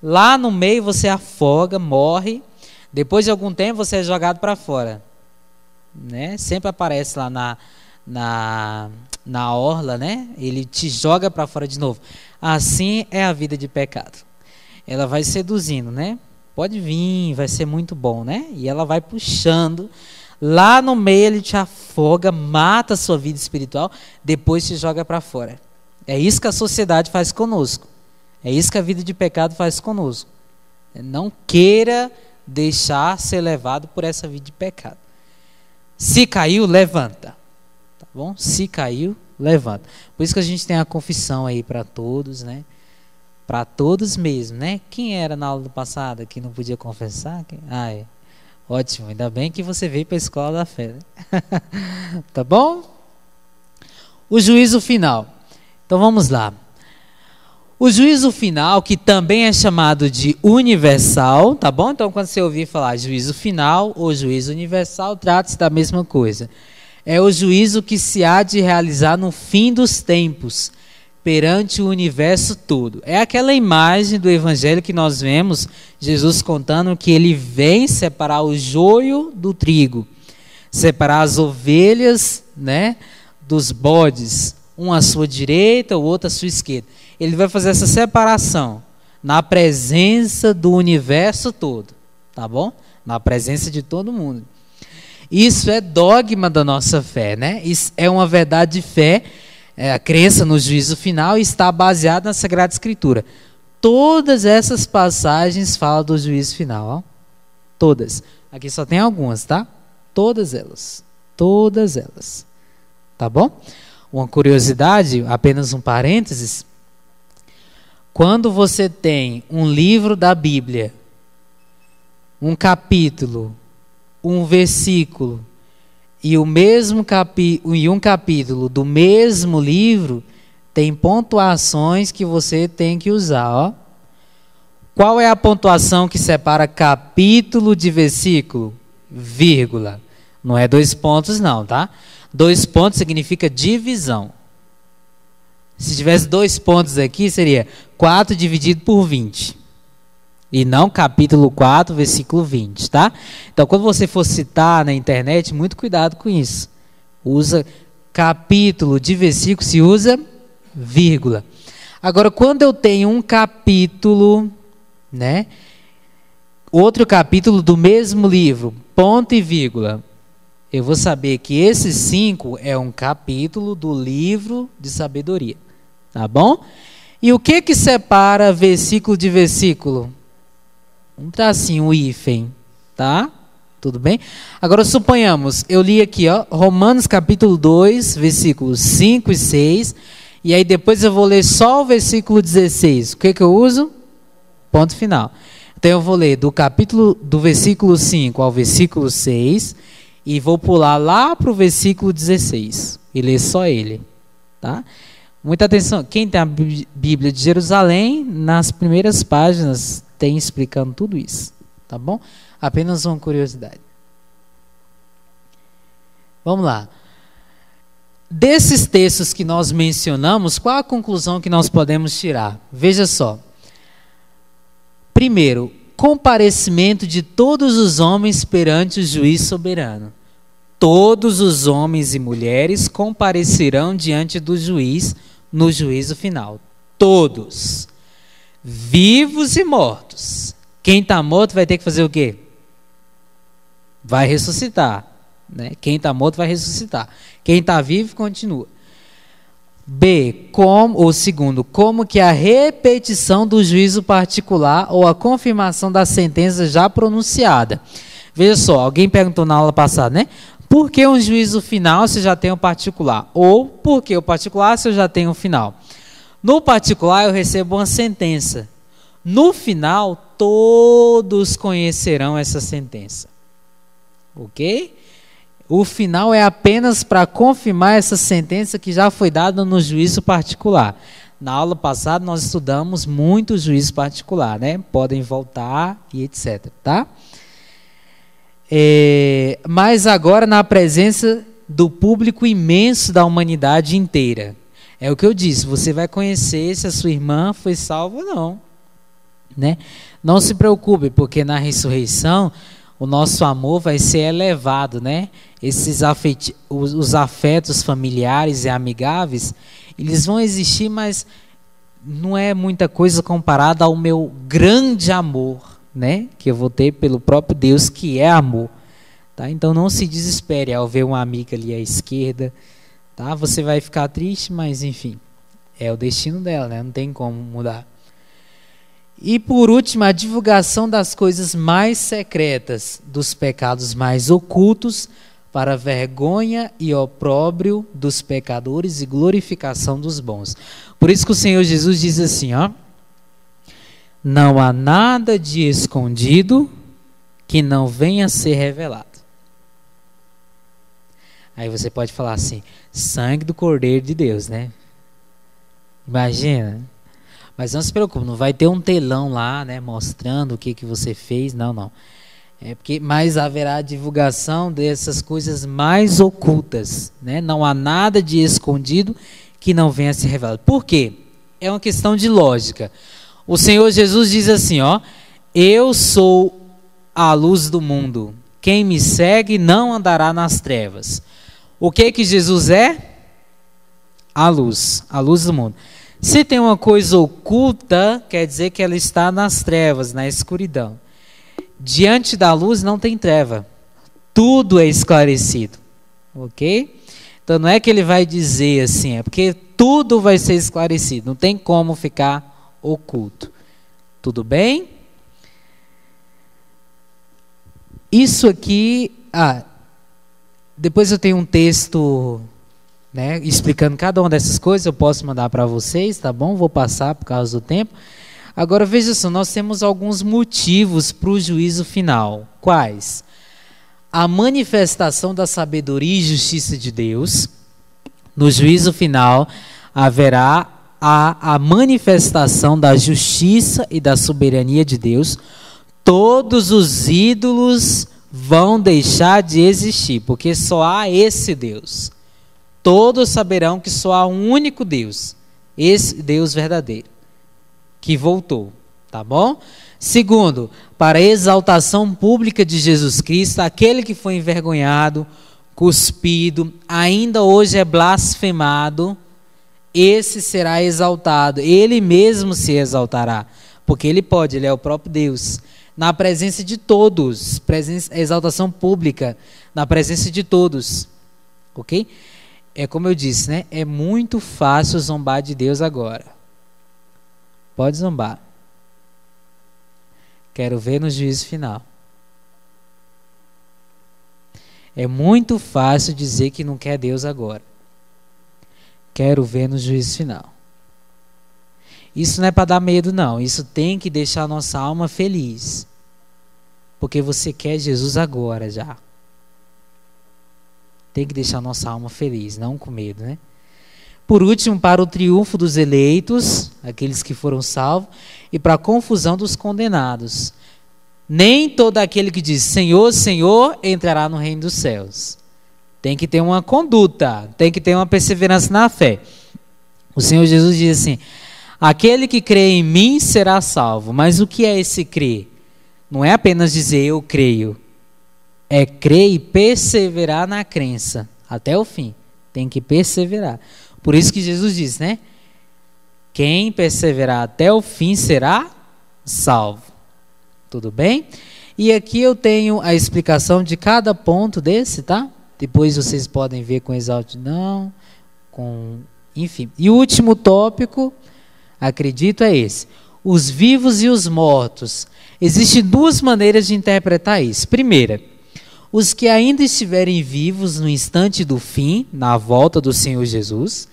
Lá no meio você afoga, morre, depois de algum tempo você é jogado para fora, né? Sempre aparece lá na orla, né? Ele te joga para fora de novo. Assim é a vida de pecado. Ela vai seduzindo, né? Pode vir, vai ser muito bom, né? E ela vai puxando. Lá no meio ele te afoga, mata a sua vida espiritual, depois te joga para fora. É isso que a sociedade faz conosco. É isso que a vida de pecado faz conosco. Não queira deixar ser levado por essa vida de pecado. Se caiu, levanta. Tá bom? Se caiu, levanta. Por isso que a gente tem a confissão aí para todos, né? Para todos mesmo, né? Quem era na aula passada que não podia confessar? Ótimo, ainda bem que você veio para a escola da fé, né? Tá bom? O juízo final. Então vamos lá. O juízo final, que também é chamado de universal, tá bom? Então quando você ouvir falar juízo final ou juízo universal, trata-se da mesma coisa. É o juízo que se há de realizar no fim dos tempos, perante o universo todo. É aquela imagem do evangelho que nós vemos, Jesus contando que ele vem separar o joio do trigo, separar as ovelhas, né, dos bodes, um à sua direita, o outro à sua esquerda. Ele vai fazer essa separação na presença do universo todo, tá bom? Na presença de todo mundo. Isso é dogma da nossa fé, né? Isso é uma verdade de fé. A crença no juízo final está baseada na Sagrada Escritura. Todas essas passagens falam do juízo final. Ó. Todas. Aqui só tem algumas, tá? Todas elas. Todas elas. Tá bom? Uma curiosidade, apenas um parênteses. Quando você tem um livro da Bíblia, um capítulo, um versículo, e um capítulo do mesmo livro tem pontuações que você tem que usar. Ó. Qual é a pontuação que separa capítulo de versículo? Vírgula. Não é 2 pontos não, tá? 2 pontos significa divisão. Se tivesse 2 pontos aqui, seria 4 dividido por 20. E não capítulo 4, versículo 20, tá? Então, quando você for citar na internet, muito cuidado com isso. Usa capítulo de versículo, se usa vírgula. Agora, quando eu tenho um capítulo, né? Outro capítulo do mesmo livro, ponto e vírgula, eu vou saber que esse 5 é um capítulo do livro de sabedoria, tá bom? E o que separa versículo de versículo? Um tracinho, um hífen, tá? Tudo bem? Agora suponhamos, eu li aqui, ó, Romanos capítulo 2, versículos 5 e 6, e aí depois eu vou ler só o versículo 16. O que eu uso? Ponto final. Então eu vou ler do versículo 5 ao versículo 6, e vou pular lá para o versículo 16, e ler só ele, tá? Muita atenção, quem tem a Bíblia de Jerusalém, nas primeiras páginas tem explicando tudo isso, tá bom? Apenas uma curiosidade. Vamos lá. Desses textos que nós mencionamos, qual a conclusão que nós podemos tirar? Veja só. Primeiro, comparecimento de todos os homens perante o juiz soberano. Todos os homens e mulheres comparecerão diante do juiz no juízo final. Todos. Vivos e mortos. Quem está morto vai ter que fazer o quê? Vai ressuscitar. Né? Quem está morto vai ressuscitar. Quem está vivo continua. Segundo, como que a repetição do juízo particular ou a confirmação da sentença já pronunciada. Veja só, alguém perguntou na aula passada, né? Por que um juízo final se já tem o particular? Ou por que o particular se eu já tenho o final? No particular eu recebo uma sentença. No final, todos conhecerão essa sentença. Ok? O final é apenas para confirmar essa sentença que já foi dada no juízo particular. Na aula passada nós estudamos muito o juízo particular, né? Podem voltar e etc, tá? Mas agora na presença do público imenso da humanidade inteira. É o que eu disse, você vai conhecer se a sua irmã foi salva ou não. Né? Não se preocupe, porque na ressurreição o nosso amor vai ser elevado, né? Os afetos familiares e amigáveis, eles vão existir, mas não é muita coisa comparada ao meu grande amor, né? Que eu vou ter pelo próprio Deus, que é amor. Tá? Então não se desespere ao ver uma amiga ali à esquerda. Tá? Você vai ficar triste, mas enfim, é o destino dela, né? Não tem como mudar. E por último, a divulgação das coisas mais secretas, dos pecados mais ocultos, para a vergonha e opróbrio dos pecadores e glorificação dos bons. Por isso que o Senhor Jesus diz assim, ó: não há nada de escondido que não venha a ser revelado. Aí você pode falar assim, sangue do Cordeiro de Deus, né? Imagina. Mas não se preocupe, não vai ter um telão lá, né, mostrando o que você fez, não. Mas haverá divulgação dessas coisas mais ocultas, né? Não há nada de escondido que não venha a ser revelado. Por quê? É uma questão de lógica. O Senhor Jesus diz assim, ó: eu sou a luz do mundo. Quem me segue não andará nas trevas. O que Jesus é? A luz do mundo. Se tem uma coisa oculta, quer dizer que ela está nas trevas, na escuridão. Diante da luz não tem treva. Tudo é esclarecido. Ok? Então não é que ele vai dizer assim, é porque tudo vai ser esclarecido. Não tem como ficar oculto. Tudo bem? Isso aqui... depois eu tenho um texto, né, explicando cada uma dessas coisas, eu posso mandar para vocês, tá bom? Vou passar por causa do tempo. Agora veja só, nós temos alguns motivos para o juízo final. Quais? A manifestação da sabedoria e justiça de Deus. No juízo final haverá a manifestação da justiça e da soberania de Deus. Todos os ídolos vão deixar de existir, porque só há esse Deus. Todos saberão que só há um único Deus, esse Deus verdadeiro, que voltou, tá bom? Segundo, para a exaltação pública de Jesus Cristo, aquele que foi envergonhado, cuspido, ainda hoje é blasfemado, esse será exaltado, ele mesmo se exaltará, porque ele pode, ele é o próprio Deus. Na presença de todos, exaltação pública, na presença de todos, ok? É como eu disse, né? É muito fácil zombar de Deus agora. Pode zombar. Quero ver no juízo final. É muito fácil dizer que não quer Deus agora. Quero ver no juízo final. Isso não é para dar medo, não. Isso tem que deixar a nossa alma feliz. Porque você quer Jesus agora já. Tem que deixar a nossa alma feliz, não com medo, né? Por último, para o triunfo dos eleitos, aqueles que foram salvos, e para a confusão dos condenados. Nem todo aquele que diz Senhor, Senhor, entrará no reino dos céus. Tem que ter uma conduta, tem que ter uma perseverança na fé. O Senhor Jesus diz assim: aquele que crê em mim será salvo. Mas o que é esse crer? Não é apenas dizer eu creio. É crer e perseverar na crença até o fim. Tem que perseverar. Por isso que Jesus diz, né? Quem perseverar até o fim será salvo. Tudo bem? E aqui eu tenho a explicação de cada ponto desse, tá? Depois vocês podem ver com exaustidão, enfim. E o último tópico, acredito, é esse. Os vivos e os mortos. Existem duas maneiras de interpretar isso. Primeira, os que ainda estiverem vivos no instante do fim, na volta do Senhor Jesus,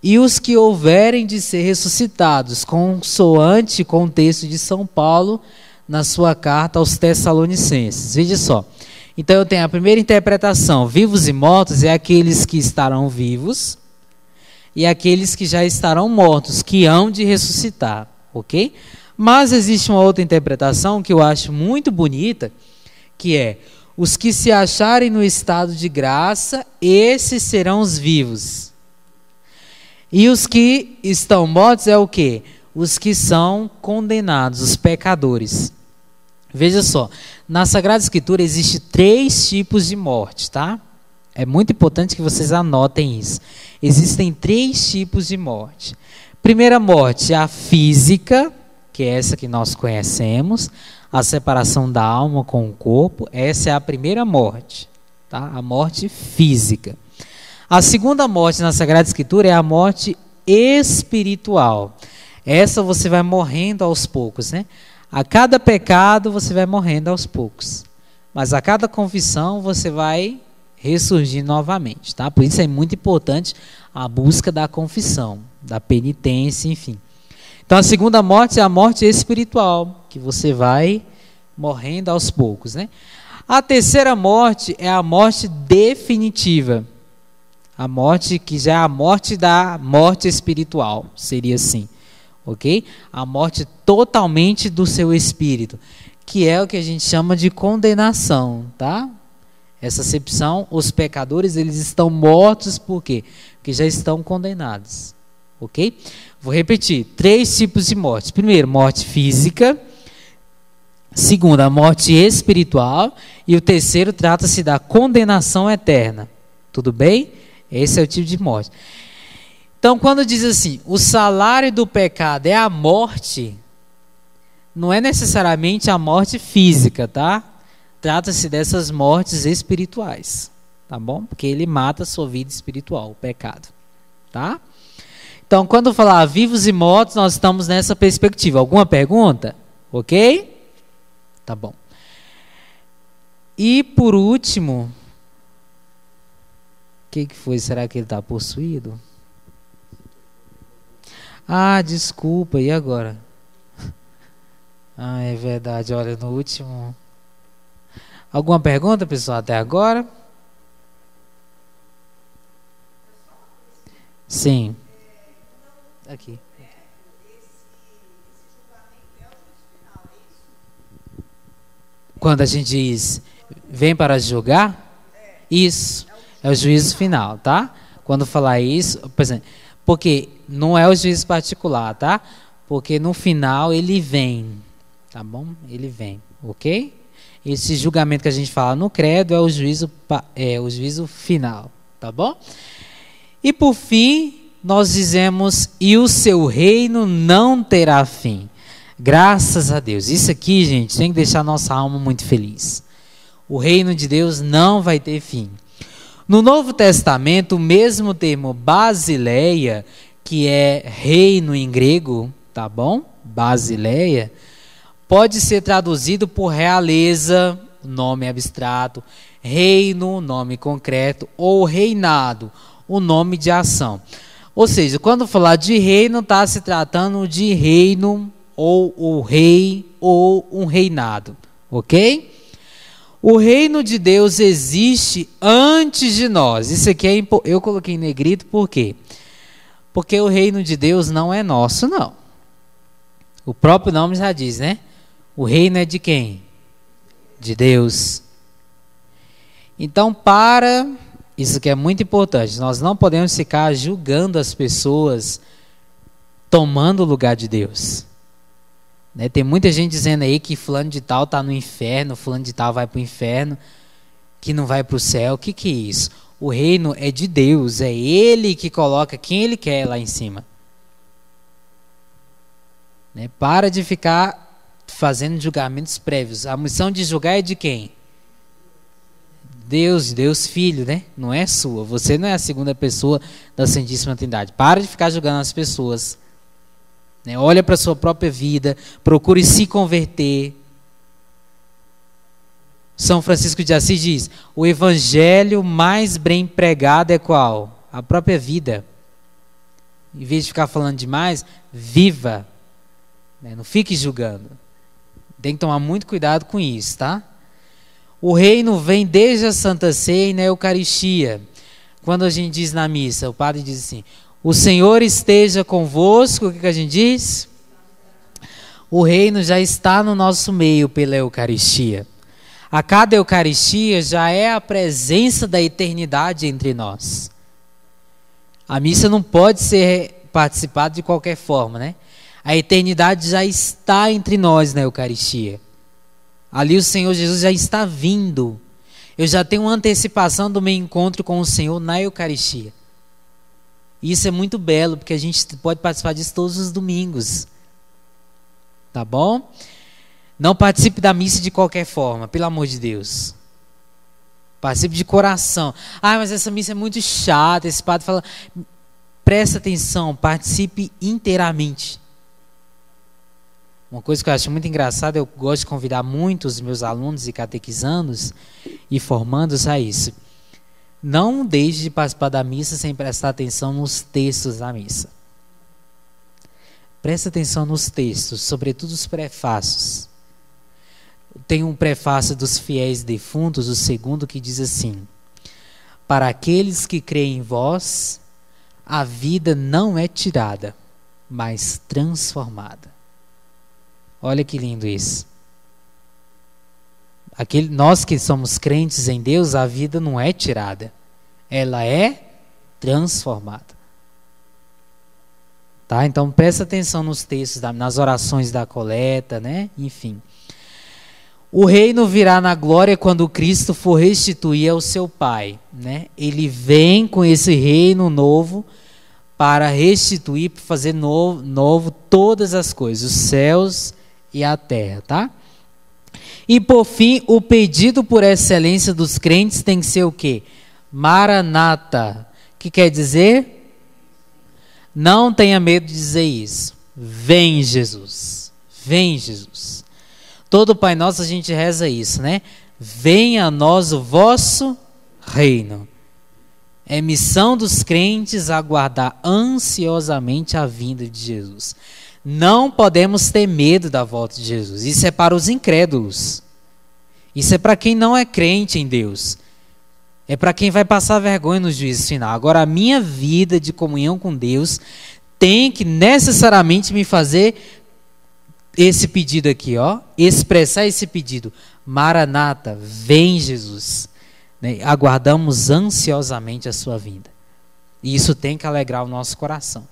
e os que houverem de ser ressuscitados, consoante com o texto de São Paulo, na sua carta aos Tessalonicenses. Veja só. Então eu tenho a primeira interpretação, vivos e mortos, é aqueles que estarão vivos e aqueles que já estarão mortos, que hão de ressuscitar, ok? Mas existe uma outra interpretação que eu acho muito bonita, que é: os que se acharem no estado de graça, esses serão os vivos. E os que estão mortos é o quê? Os que são condenados, os pecadores. Veja só, na Sagrada Escritura existe 3 tipos de morte, tá? É muito importante que vocês anotem isso. Existem 3 tipos de morte. Primeira morte, a física, que é essa que nós conhecemos, a separação da alma com o corpo, essa é a primeira morte, tá? A morte física. A segunda morte na Sagrada Escritura é a morte espiritual. Essa você vai morrendo aos poucos, né? A cada pecado você vai morrendo aos poucos. Mas a cada confissão você vai ressurgir novamente, tá? Por isso é muito importante a busca da confissão, da penitência, enfim. Então a segunda morte é a morte espiritual, que você vai morrendo aos poucos, né? A terceira morte é a morte definitiva. A morte que já é a morte da morte espiritual, seria assim, ok? A morte totalmente do seu espírito, que é o que a gente chama de condenação, tá? Essa acepção, os pecadores, eles estão mortos por quê? Porque já estão condenados, ok? Vou repetir, 3 tipos de morte. Primeiro, morte física. Segundo, a morte espiritual. E o terceiro, trata-se da condenação eterna. Tudo bem? Esse é o tipo de morte. Então, quando diz assim, o salário do pecado é a morte, não é necessariamente a morte física, tá? Trata-se dessas mortes espirituais, tá bom? Porque ele mata a sua vida espiritual, o pecado, tá? Então, quando falar vivos e mortos, nós estamos nessa perspectiva. Alguma pergunta? Ok? Tá bom. E por último, o que foi? Será que ele está possuído? Ah, desculpa, e agora? Ah, é verdade, olha, no último... Alguma pergunta, pessoal, até agora? Sim. Aqui. Quando a gente diz, vem para julgar, isso é o juízo final, tá? Quando falar isso, por exemplo, porque não é o juízo particular, tá? Porque no final ele vem, tá bom? Ele vem, ok? Esse julgamento que a gente fala no credo é o juízo final, tá bom? E por fim, nós dizemos, e o seu reino não terá fim. Graças a Deus. Isso aqui, gente, tem que deixar nossa alma muito feliz. O reino de Deus não vai ter fim. No Novo Testamento, o mesmo termo Basileia, que é reino em grego, tá bom? Basileia, pode ser traduzido por realeza, nome abstrato, reino, nome concreto, ou reinado, o nome de ação. Ou seja, quando falar de reino, está se tratando de reino, ou o rei, ou um reinado, ok? O reino de Deus existe antes de nós. Isso aqui eu coloquei em negrito por quê? Porque o reino de Deus não é nosso, não. O próprio nome já diz, né? O reino é de quem? De Deus. Então, isso que é muito importante, nós não podemos ficar julgando as pessoas tomando o lugar de Deus. Né? Tem muita gente dizendo aí que fulano de tal está no inferno, fulano de tal vai para o inferno, que não vai para o céu. O que é isso? O reino é de Deus, é Ele que coloca quem Ele quer lá em cima. Né? Para de ficar fazendo julgamentos prévios. A missão de julgar é de quem? Deus Filho, né? Não é sua. Você não é a segunda pessoa da Santíssima Trindade. Para de ficar julgando as pessoas. Né? Olha para a sua própria vida, procure se converter. São Francisco de Assis diz, o evangelho mais bem pregado é qual? A própria vida. Em vez de ficar falando demais, viva. Né? Não fique julgando. Tem que tomar muito cuidado com isso, tá? O reino vem desde a Santa Ceia e na Eucaristia. Quando a gente diz na missa, o padre diz assim, o Senhor esteja convosco, o que a gente diz? O reino já está no nosso meio pela Eucaristia. A cada Eucaristia já é a presença da eternidade entre nós. A missa não pode ser participada de qualquer forma, né? A eternidade já está entre nós na Eucaristia. Ali o Senhor Jesus já está vindo. Eu já tenho uma antecipação do meu encontro com o Senhor na Eucaristia. E isso é muito belo, porque a gente pode participar disso todos os domingos. Tá bom? Não participe da missa de qualquer forma, pelo amor de Deus. Participe de coração. Ah, mas essa missa é muito chata. Esse padre fala... Presta atenção, participe inteiramente. Uma coisa que eu acho muito engraçada, eu gosto de convidar muito os meus alunos e catequizandos e formandos a isso. Não deixe de participar da missa sem prestar atenção nos textos da missa. Presta atenção nos textos, sobretudo os prefácios. Tem um prefácio dos fiéis defuntos, o segundo, que diz assim: para aqueles que creem em vós, a vida não é tirada, mas transformada. Olha que lindo isso. Nós que somos crentes em Deus, a vida não é tirada, ela é transformada. Tá? Então presta atenção nos textos, nas orações da coleta, né? Enfim. O reino virá na glória quando Cristo for restituir ao seu Pai, né? Ele vem com esse reino novo para restituir, para fazer novo todas as coisas, os céus e a terra, tá? E por fim, o pedido por excelência dos crentes tem que ser o quê? Maranata. Que quer dizer? Não tenha medo de dizer isso. Vem Jesus. Vem Jesus. Todo Pai Nosso a gente reza isso, né? Venha a nós o vosso reino. É missão dos crentes aguardar ansiosamente a vinda de Jesus. Não podemos ter medo da volta de Jesus. Isso é para os incrédulos. Isso é para quem não é crente em Deus. É para quem vai passar vergonha no juízo final. Agora, a minha vida de comunhão com Deus tem que necessariamente me fazer esse pedido aqui, ó, expressar esse pedido. Maranata, vem Jesus. Né? Aguardamos ansiosamente a sua vinda. E isso tem que alegrar o nosso coração.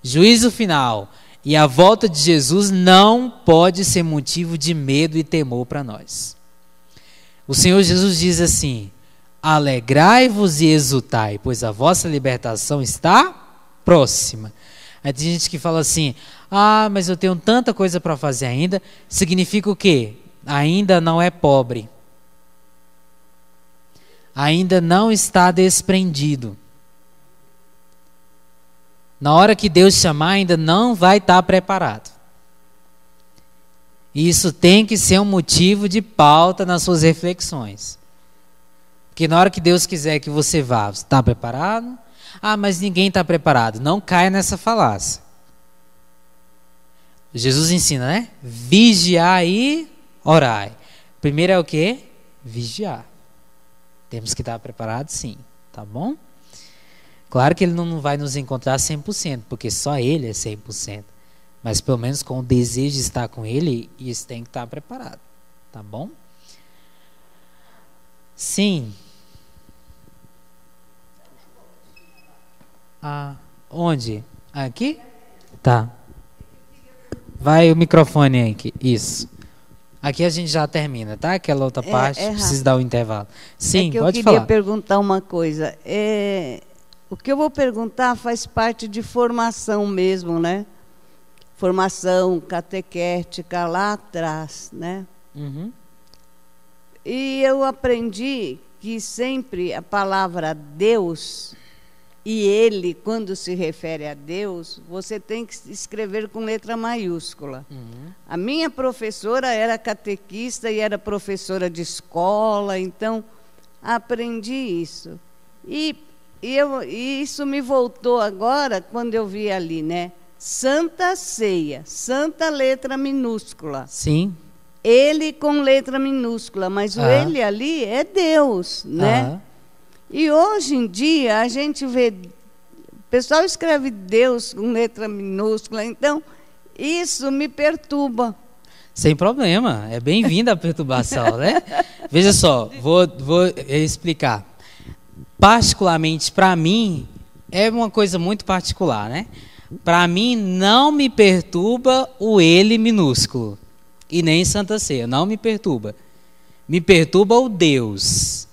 Juízo final e a volta de Jesus não pode ser motivo de medo e temor para nós. O Senhor Jesus diz assim: alegrai-vos e exultai, pois a vossa libertação está próxima. Aí tem gente que fala assim: ah, mas eu tenho tanta coisa para fazer ainda. Significa o quê? Ainda não é pobre. Ainda não está desprendido. Na hora que Deus chamar, ainda não vai estar preparado. E isso tem que ser um motivo de pauta nas suas reflexões. Porque na hora que Deus quiser que você vá, você está preparado? Ah, mas ninguém está preparado. Não caia nessa falácia. Jesus ensina, né? Vigiar e orai. Primeiro é o quê? Vigiar. Temos que estar preparados, sim. Tá bom? Claro que Ele não vai nos encontrar 100%, porque só Ele é 100%. Mas pelo menos com o desejo de estar com Ele, isso tem que estar preparado. Tá bom? Sim. Ah, onde? Aqui? Tá. Vai o microfone aí. Isso. Aqui a gente já termina, tá? Aquela outra parte, precisa dar um intervalo. Sim, pode falar. Eu queria perguntar uma coisa. O que eu vou perguntar faz parte de formação mesmo, né? Formação catequética lá atrás, né? Uhum. E eu aprendi que sempre a palavra Deus e Ele, quando se refere a Deus, você tem que escrever com letra maiúscula. Uhum. A minha professora era catequista e era professora de escola, então aprendi isso. E isso me voltou agora quando eu vi ali, né? Santa Ceia, santa letra minúscula. Sim. Ele com letra minúscula, mas o Ele ali é Deus, né? E hoje em dia a gente vê, o pessoal escreve Deus com letra minúscula, então isso me perturba. Sem problema, é bem-vinda a perturbação, né? Veja só, vou explicar. Particularmente para mim, é uma coisa muito particular, né? Para mim não me perturba o Ele minúsculo. E nem Santa Ceia, não me perturba. Me perturba o Deus.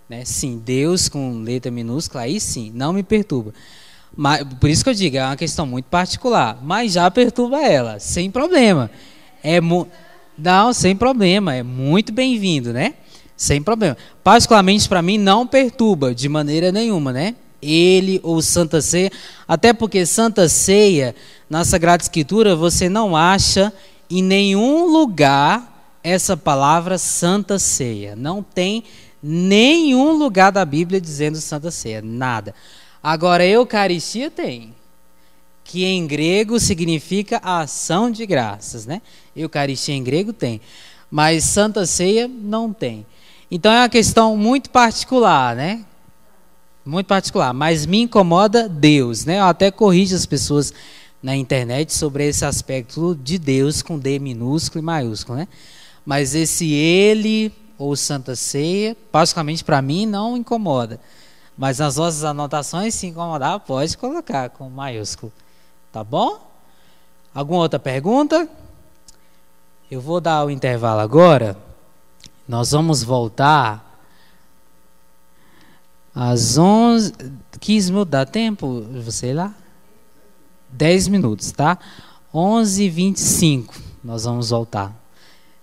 Né? Sim, Deus com letra minúscula, aí sim, não me perturba. Mas, por isso que eu digo, é uma questão muito particular. Mas já perturba ela, sem problema. Não, sem problema, é muito bem-vindo, né? Sem problema. Particularmente para mim não perturba de maneira nenhuma, né? Ele ou Santa Ceia, até porque Santa Ceia, na Sagrada Escritura, você não acha em nenhum lugar essa palavra Santa Ceia. Não tem nenhum lugar da Bíblia dizendo Santa Ceia, nada. Agora, Eucaristia tem, que em grego significa ação de graças, né? Eucaristia em grego tem, mas Santa Ceia não tem. Então é uma questão muito particular, né? Muito particular, mas me incomoda Deus, né? Eu até corrijo as pessoas na internet sobre esse aspecto de Deus com D minúsculo e maiúsculo, né? Mas esse Ele ou Santa Ceia, basicamente para mim não incomoda. Mas nas nossas anotações, se incomodar, pode colocar com maiúsculo. Tá bom? Alguma outra pergunta? Eu vou dar o intervalo agora. Nós vamos voltar às 11. 15 minutos, dá tempo? Você ir lá? 10 minutos, tá? 11h25 nós vamos voltar.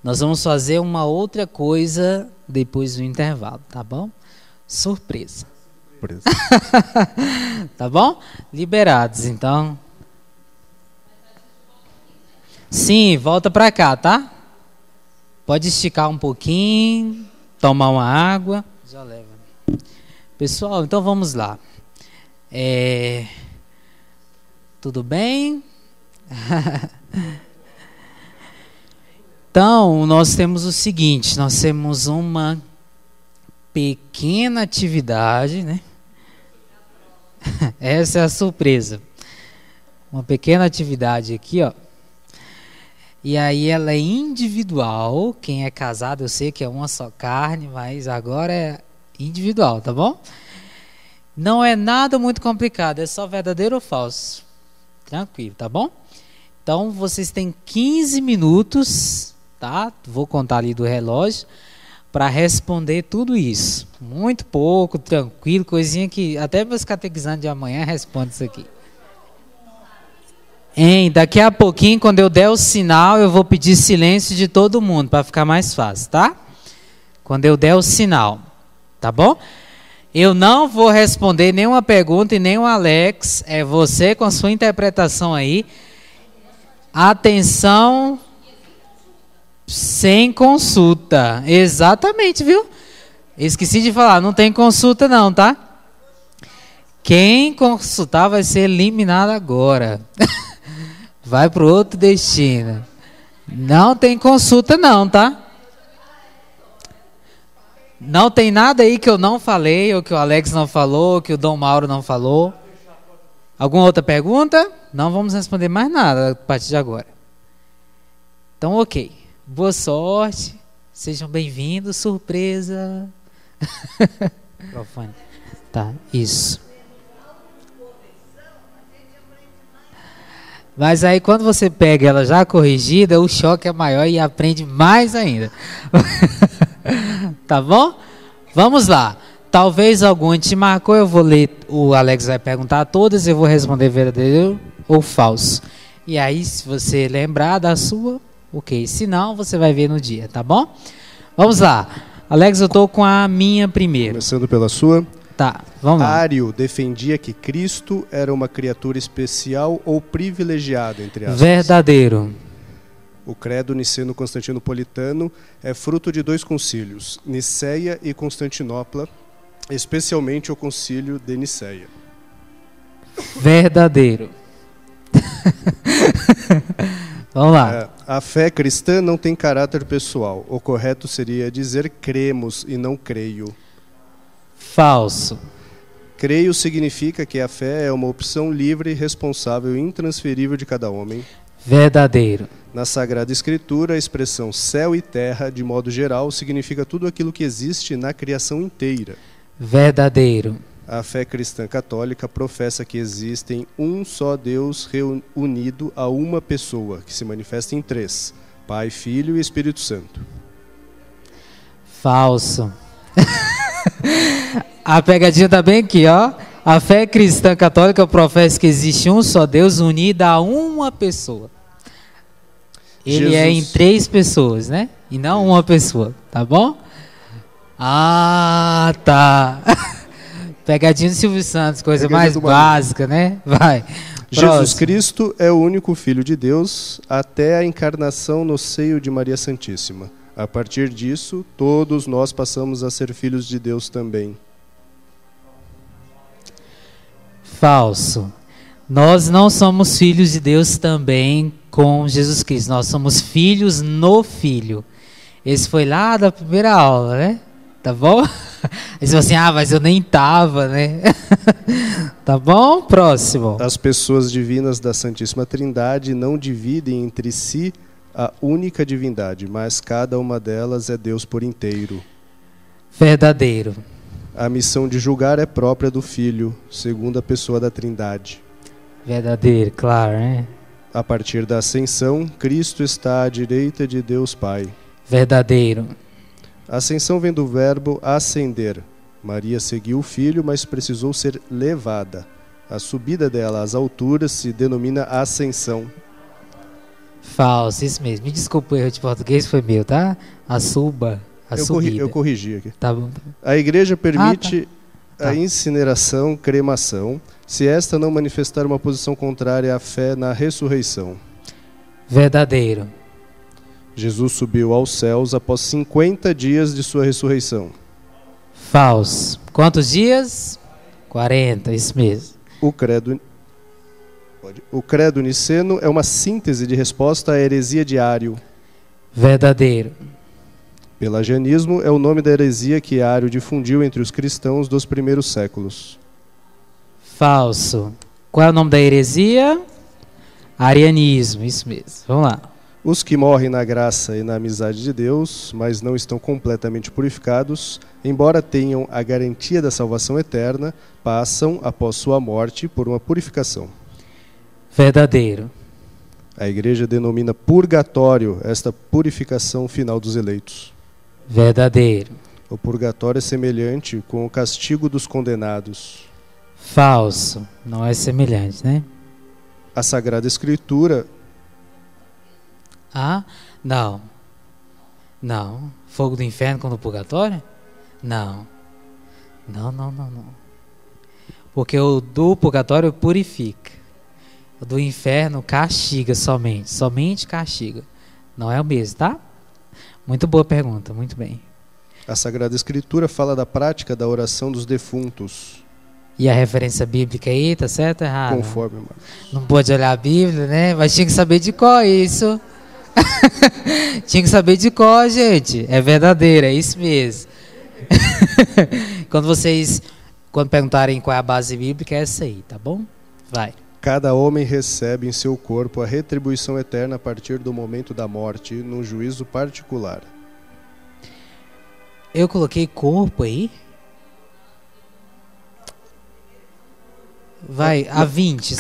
Nós vamos fazer uma outra coisa depois do intervalo, tá bom? Surpresa. Tá bom? Liberados, então. Sim, volta pra cá, tá? Pode esticar um pouquinho, tomar uma água. Já leva. Pessoal, então vamos lá. Tudo bem? Então, nós temos o seguinte, nós temos uma pequena atividade, né? Essa é a surpresa. Uma pequena atividade aqui, ó. E aí ela é individual. Quem é casado, eu sei que é uma só carne, mas agora é individual, tá bom? Não é nada muito complicado, é só verdadeiro ou falso. Tranquilo, tá bom? Então vocês têm 15 minutos, tá? Vou contar ali do relógio para responder tudo isso. Muito pouco, tranquilo, coisinha que até meus catequizantes de amanhã respondem isso aqui. Daqui a pouquinho, quando eu der o sinal, eu vou pedir silêncio de todo mundo para ficar mais fácil, tá? Quando eu der o sinal, tá bom? Eu não vou responder nenhuma pergunta e nem o Alex, é você com a sua interpretação aí. Atenção, sem consulta. Exatamente, viu? Esqueci de falar, não tem consulta não, tá? Quem consultar vai ser eliminado agora. Vai para outro destino. Não tem consulta não, tá? Não tem nada aí que eu não falei, ou que o Alex não falou, ou que o Dom Mauro não falou. Alguma outra pergunta? Não vamos responder mais nada a partir de agora. Então, ok. Boa sorte. Sejam bem-vindos. Surpresa. Microfone. Tá, isso. Mas aí quando você pega ela já corrigida, o choque é maior e aprende mais ainda. Tá bom? Vamos lá. Talvez algum te marcou, eu vou ler, o Alex vai perguntar a todas, eu vou responder verdadeiro ou falso. E aí, se você lembrar da sua, ok. Se não, você vai ver no dia, tá bom? Vamos lá. Alex, eu estou com a minha primeiro. Começando pela sua. Tá, vamos lá. Ário defendia que Cristo era uma criatura especial ou privilegiada, entre aspas. Verdadeiro. O credo niceno-constantinopolitano é fruto de 2 concílios, Niceia e Constantinopla, especialmente o concílio de Niceia. Verdadeiro. Vamos lá. A fé cristã não tem caráter pessoal. O correto seria dizer cremos e não creio. Falso. Creio significa que a fé é uma opção livre, responsável e intransferível de cada homem. Verdadeiro. Na Sagrada Escritura, a expressão céu e terra, de modo geral, significa tudo aquilo que existe na criação inteira. Verdadeiro. A fé cristã católica professa que existem um só Deus reunido a uma pessoa, que se manifesta em 3, Pai, Filho e Espírito Santo. Falso. A pegadinha está bem aqui, ó. A fé cristã católica professa que existe um só Deus unido a uma pessoa. Ele é em 3 pessoas, né? E não uma pessoa, tá bom? Ah, tá. Pegadinha do Silvio Santos, coisa mais básica, né? Vai. Jesus Próximo. Cristo é o único Filho de Deus até a encarnação no seio de Maria Santíssima. A partir disso, todos nós passamos a ser filhos de Deus também. Falso. Nós não somos filhos de Deus também com Jesus Cristo. Nós somos filhos no Filho. Esse foi lá da primeira aula, né? Tá bom? Aí você fala assim, mas eu nem tava, né? Tá bom? Próximo. As pessoas divinas da Santíssima Trindade não dividem entre si a única divindade, mas cada uma delas é Deus por inteiro. Verdadeiro. A missão de julgar é própria do Filho, segunda pessoa da Trindade. Verdadeiro, claro, né? A partir da ascensão, Cristo está à direita de Deus Pai. Verdadeiro. A ascensão vem do verbo ascender. Maria seguiu o Filho, mas precisou ser levada. A subida dela às alturas se denomina ascensão. Falso, isso mesmo. Me desculpa, o erro de português foi meu, tá? A subida. Eu corrigi aqui. Tá bom. A Igreja permite Tá. a incineração, cremação, se esta não manifestar uma posição contrária à fé na ressurreição. Verdadeiro. Jesus subiu aos céus após 50 dias de sua ressurreição. Falso. Quantos dias? 40, isso mesmo. O credo niceno é uma síntese de resposta à heresia de Ário. Verdadeiro. Pelagianismo é o nome da heresia que Ário difundiu entre os cristãos dos primeiros séculos. Falso. Qual é o nome da heresia? Arianismo, isso mesmo. Vamos lá. Os que morrem na graça e na amizade de Deus, mas não estão completamente purificados, embora tenham a garantia da salvação eterna, passam, após sua morte, por uma purificação. Verdadeiro. A Igreja denomina purgatório esta purificação final dos eleitos. Verdadeiro. O purgatório é semelhante com o castigo dos condenados. Falso. Não é semelhante, né? A Sagrada Escritura... Não. Não. Fogo do inferno como no purgatório? Não. Não. Porque o do purgatório purifica. O do inferno castiga somente. Somente castiga. Não é o mesmo, tá? Muito boa pergunta, muito bem. A Sagrada Escritura fala da prática da oração dos defuntos. E a referência bíblica aí, tá certo ou errado? Conforme, mano. Não pode olhar a Bíblia, né? Mas tinha que saber de cor isso. Tinha que saber de cor, gente. É verdadeiro, é isso mesmo. Quando perguntarem qual é a base bíblica, é essa aí, tá bom? Vai. Cada homem recebe em seu corpo a retribuição eterna a partir do momento da morte, num juízo particular. Eu coloquei corpo aí? Vai, a 20.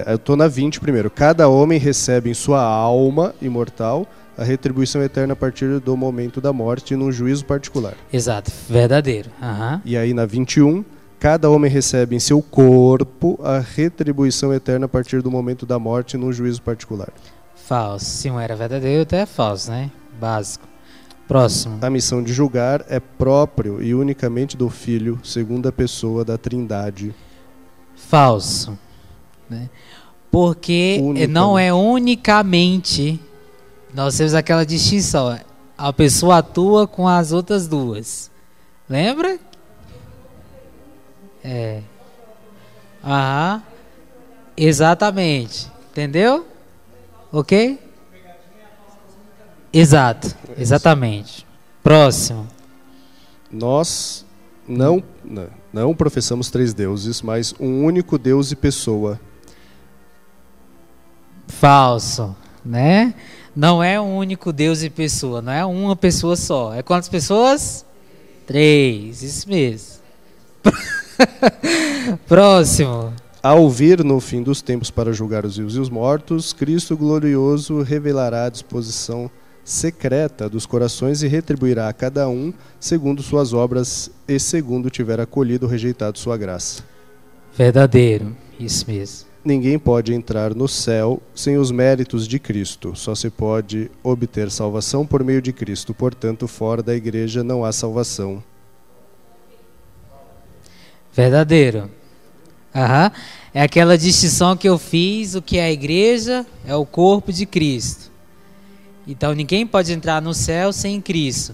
Eu estou na 20 primeiro. Cada homem recebe em sua alma imortal a retribuição eterna a partir do momento da morte, num juízo particular. Exato, verdadeiro. E aí na 21, cada homem recebe em seu corpo a retribuição eterna a partir do momento da morte, num juízo particular. Falso. Se um era verdadeiro, até é falso, né? Básico. Próximo. A missão de julgar é próprio e unicamente do Filho, segunda pessoa da Trindade. Falso, né? Porque não é unicamente, nós temos aquela distinção, a pessoa atua com as outras duas, lembra? Exatamente, entendeu? Ok? Exato, exatamente. Próximo. Nós não professamos três deuses, mas um único Deus e pessoa. Falso, né? Não é um único Deus e pessoa, não é uma pessoa só. É quantas pessoas? 3, isso mesmo. Próximo. Ao vir no fim dos tempos para julgar os vivos e os mortos, Cristo glorioso revelará a disposição secreta dos corações e retribuirá a cada um segundo suas obras e segundo tiver acolhido ou rejeitado sua graça. Verdadeiro, isso mesmo. Ninguém pode entrar no céu sem os méritos de Cristo. Só se pode obter salvação por meio de Cristo. Portanto, fora da igreja não há salvação. Verdadeiro. Aham. É aquela distinção que eu fiz, o que é a igreja é o corpo de Cristo. Então ninguém pode entrar no céu sem Cristo.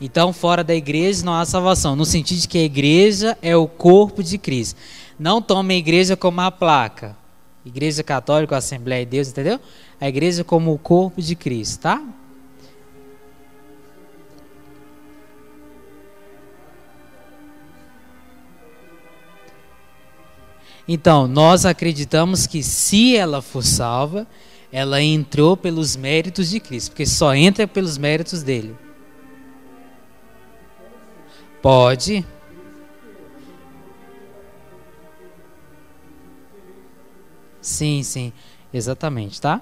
Então fora da igreja não há salvação, no sentido de que a igreja é o corpo de Cristo. Não tome a igreja como a placa. Igreja Católica, Assembleia de Deus, entendeu? A igreja como o corpo de Cristo, tá? Então, nós acreditamos que se ela for salva, ela entrou pelos méritos de Cristo, porque só entra pelos méritos dele. Pode. Sim, sim, exatamente, tá?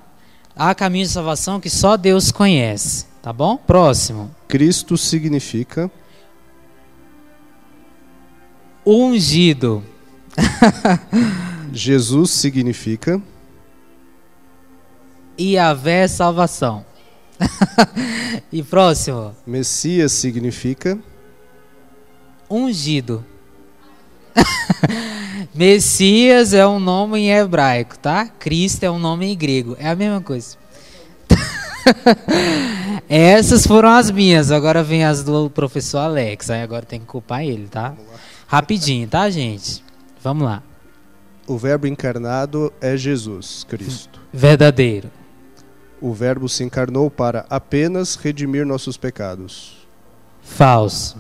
Há caminho de salvação que só Deus conhece, tá bom? Próximo. Cristo significa ungido. Jesus significa Yahvé salvação. E próximo. Messias significa ungido. Messias é um nome em hebraico, tá? Cristo é um nome em grego. É a mesma coisa. Essas foram as minhas. Agora vem as do professor Alex. Aí agora tem que culpar ele, tá? Rapidinho, tá, gente? Vamos lá. O verbo encarnado é Jesus Cristo. Verdadeiro. O verbo se encarnou para apenas redimir nossos pecados. Falso.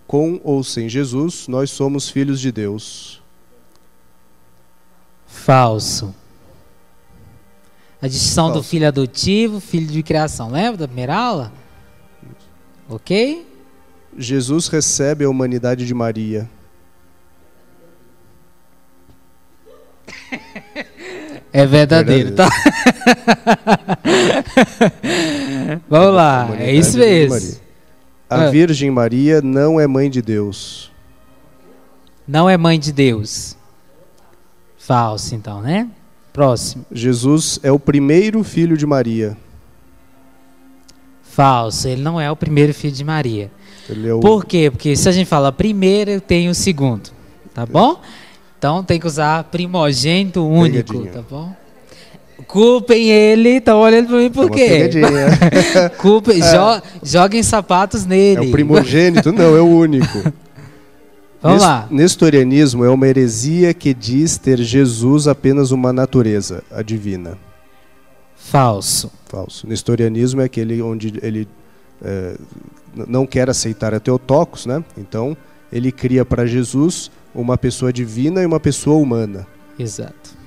Com ou sem Jesus, nós somos filhos de Deus. Falso. A distinção Falso. do filho adotivo, filho de criação. Lembra da primeira aula? Ok? Jesus recebe a humanidade de Maria. É verdadeiro, tá? Vamos lá, é isso mesmo. A Virgem Maria não é mãe de Deus. Não é mãe de Deus. Falso, então, né? Próximo. Jesus é o primeiro filho de Maria. Falso, ele não é o primeiro filho de Maria. Ele é o... Por quê? Porque se a gente fala primeiro, eu tenho o segundo. Tá bom? Então tem que usar primogênito único, Pegadinha. tá bom? Culpem ele, estão olhando para mim por quê? Culpem, joguem sapatos nele. É o primogênito? Não, é o único. Vamos lá. Nestorianismo é uma heresia que diz ter Jesus apenas uma natureza, a divina. Falso. Falso. Nestorianismo é aquele onde ele não quer aceitar a Theotokos, né? Então ele cria para Jesus uma pessoa divina e uma pessoa humana. Exato.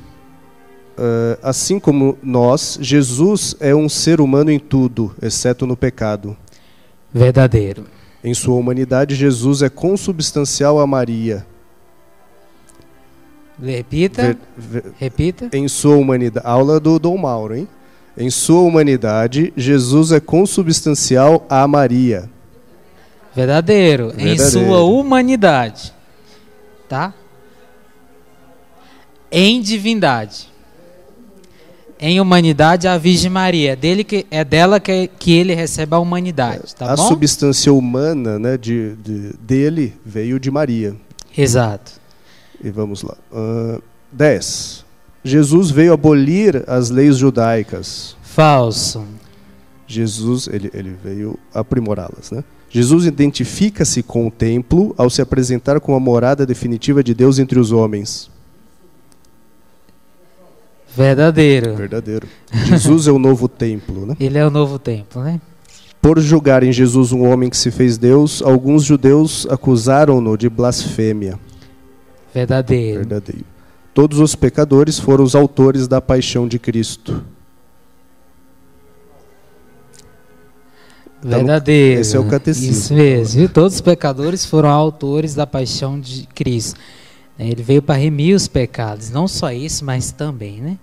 Assim como nós, Jesus é um ser humano em tudo, exceto no pecado. Verdadeiro. Em sua humanidade, Jesus é consubstancial a Maria. Repita. Repita. Em sua humanidade, aula do Dom Mauro, hein? Em sua humanidade, Jesus é consubstancial a Maria. Verdadeiro. Em sua humanidade. Tá? Em divindade. Em humanidade, a Virgem Maria. É dela que ele recebe a humanidade. Tá a bom? substância humana, né, dele veio de Maria. Exato. E vamos lá. 10. Jesus veio abolir as leis judaicas. Falso. Jesus, ele veio aprimorá-las, né? Jesus identifica-se com o templo ao se apresentar como a morada definitiva de Deus entre os homens. Verdadeiro. Verdadeiro. Jesus é o novo templo, né? Ele é o novo templo, né? Por julgar em Jesus um homem que se fez Deus, alguns judeus acusaram-no de blasfêmia. Verdadeiro. Verdadeiro. Todos os pecadores foram os autores da paixão de Cristo. Verdadeiro. Esse é o catecismo. Isso mesmo. Viu? Todos os pecadores foram autores da paixão de Cristo. Ele veio para remir os pecados. Não só isso, mas também, né?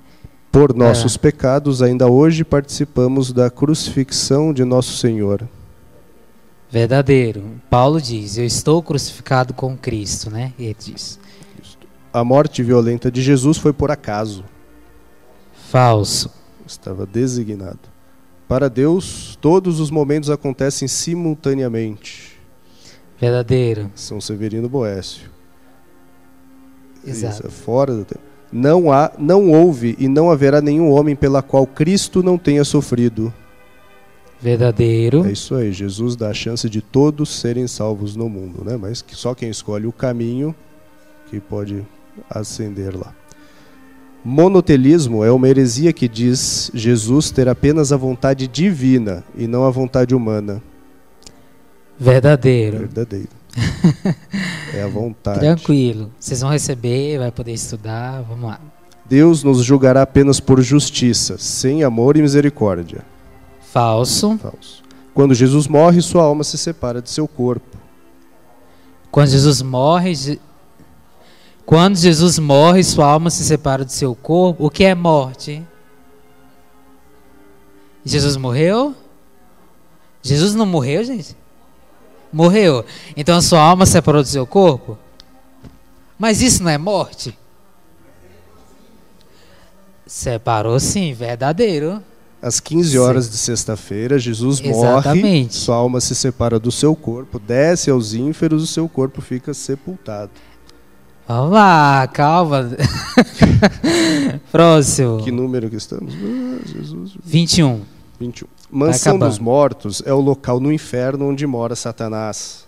Por nossos pecados, ainda hoje participamos da crucifixão de nosso Senhor. Verdadeiro. Paulo diz, eu estou crucificado com Cristo, né? Ele diz. A morte violenta de Jesus foi por acaso. Falso. Estava designado. Para Deus, todos os momentos acontecem simultaneamente. Verdadeiro. São Severino Boécio. Exato. Isso, é fora do tempo. Não houve e não haverá nenhum homem pela qual Cristo não tenha sofrido. Verdadeiro. É isso aí, Jesus dá a chance de todos serem salvos no mundo, né? Mas que só quem escolhe o caminho que pode ascender lá. Monotelismo é uma heresia que diz Jesus ter apenas a vontade divina e não a vontade humana. Verdadeiro. Verdadeiro. É a vontade. Tranquilo. Vocês vão receber, vai poder estudar, vamos lá. Deus nos julgará apenas por justiça, sem amor e misericórdia. Falso. Falso. Quando Jesus morre, sua alma se separa de seu corpo. Quando Jesus morre, sua alma se separa do seu corpo. O que é morte? Jesus morreu? Jesus não morreu, gente? Morreu. Então a sua alma se separou do seu corpo? Mas isso não é morte? Separou sim, verdadeiro. Às 15 horas de sexta-feira, Jesus morre, sua alma se separa do seu corpo, desce aos ínferos, o seu corpo fica sepultado. Vamos lá, calma. Próximo. Que número que estamos? Jesus. 21. 21. Mansão dos mortos é o local no inferno onde mora Satanás.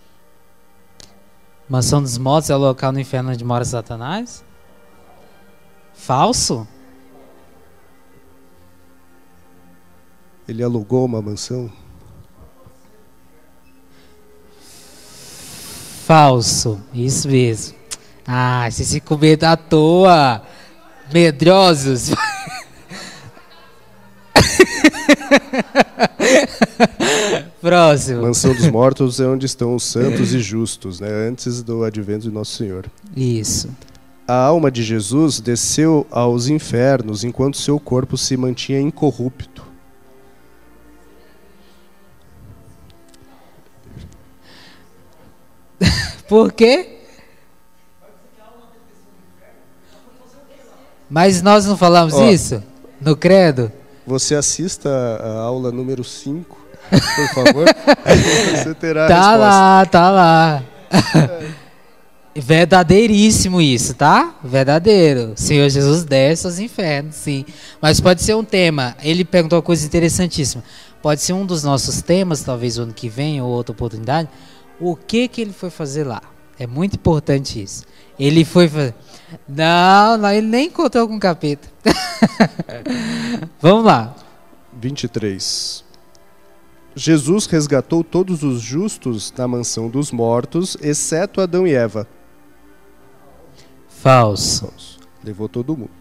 Mansão dos mortos é o local no inferno onde mora Satanás? Falso? Ele alugou uma mansão? Falso, isso mesmo. Ah, vocês se comeram à toa. Medrosos. Próximo. Mansão dos mortos é onde estão os santos e justos, né? Antes do advento de Nosso Senhor. Isso. A alma de Jesus desceu aos infernos enquanto seu corpo se mantinha incorrupto. Por quê? Mas nós não falamos isso no credo? Você assista a aula número 5, por favor. Você terá a resposta. Tá lá. Verdadeiríssimo isso, tá? Verdadeiro. Senhor Jesus desce aos infernos, sim. Mas pode ser um tema. Ele perguntou uma coisa interessantíssima. Pode ser um dos nossos temas, talvez o ano que vem ou outra oportunidade. O que ele foi fazer lá? É muito importante isso. Ele foi fazer... Não, ele nem encontrou com o capeta. Vamos lá. 23. Jesus resgatou todos os justos da mansão dos mortos, exceto Adão e Eva. Falso. Levou todo mundo.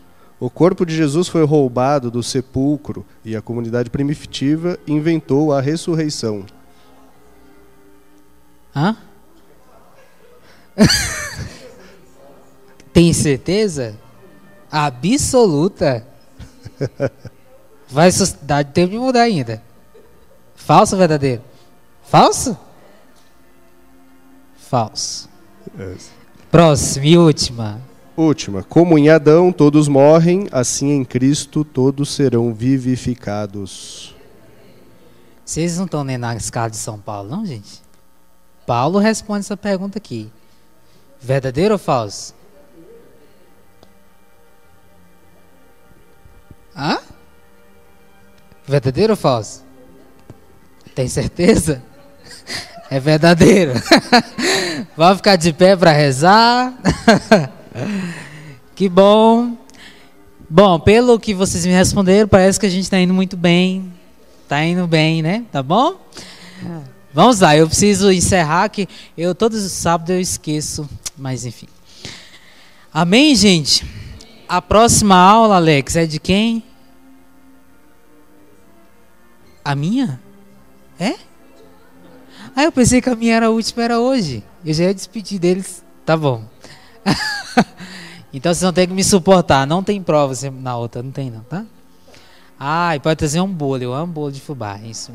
O corpo de Jesus foi roubado do sepulcro e a comunidade primitiva inventou a ressurreição. Hã? Tem certeza? Absoluta? Vai dar tempo de mudar ainda. Falso ou verdadeiro? Falso? Falso. Próximo e última. Última. Como em Adão todos morrem, assim em Cristo todos serão vivificados. Vocês não estão lendo a escala de São Paulo, não, gente? Paulo responde essa pergunta aqui. Verdadeiro ou falso? Hã? Verdadeiro ou falso? Tem certeza? É verdadeiro. Vamos ficar de pé para rezar. Que bom. Bom, pelo que vocês me responderam, parece que a gente está indo muito bem. Tá indo bem, né? Tá bom? Vamos lá, eu preciso encerrar que todos os sábados eu esqueço, mas enfim. Amém, gente? A próxima aula, Alex, é de quem? A minha? É? Ah, eu pensei que a minha era a última, era hoje. Eu já ia despedir deles. Tá bom. Então vocês vão ter que me suportar. Não tem prova na outra, não tem não, tá? Ah, e pode trazer um bolo. Eu amo bolo de fubá, isso.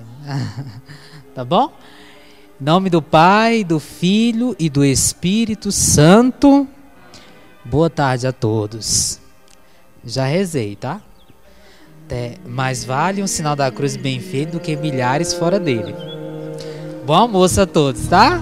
Tá bom? Em nome do Pai, do Filho e do Espírito Santo. Boa tarde a todos. Já rezei, tá? Mais vale um sinal da cruz bem feito do que milhares fora dele. Bom almoço a todos, tá?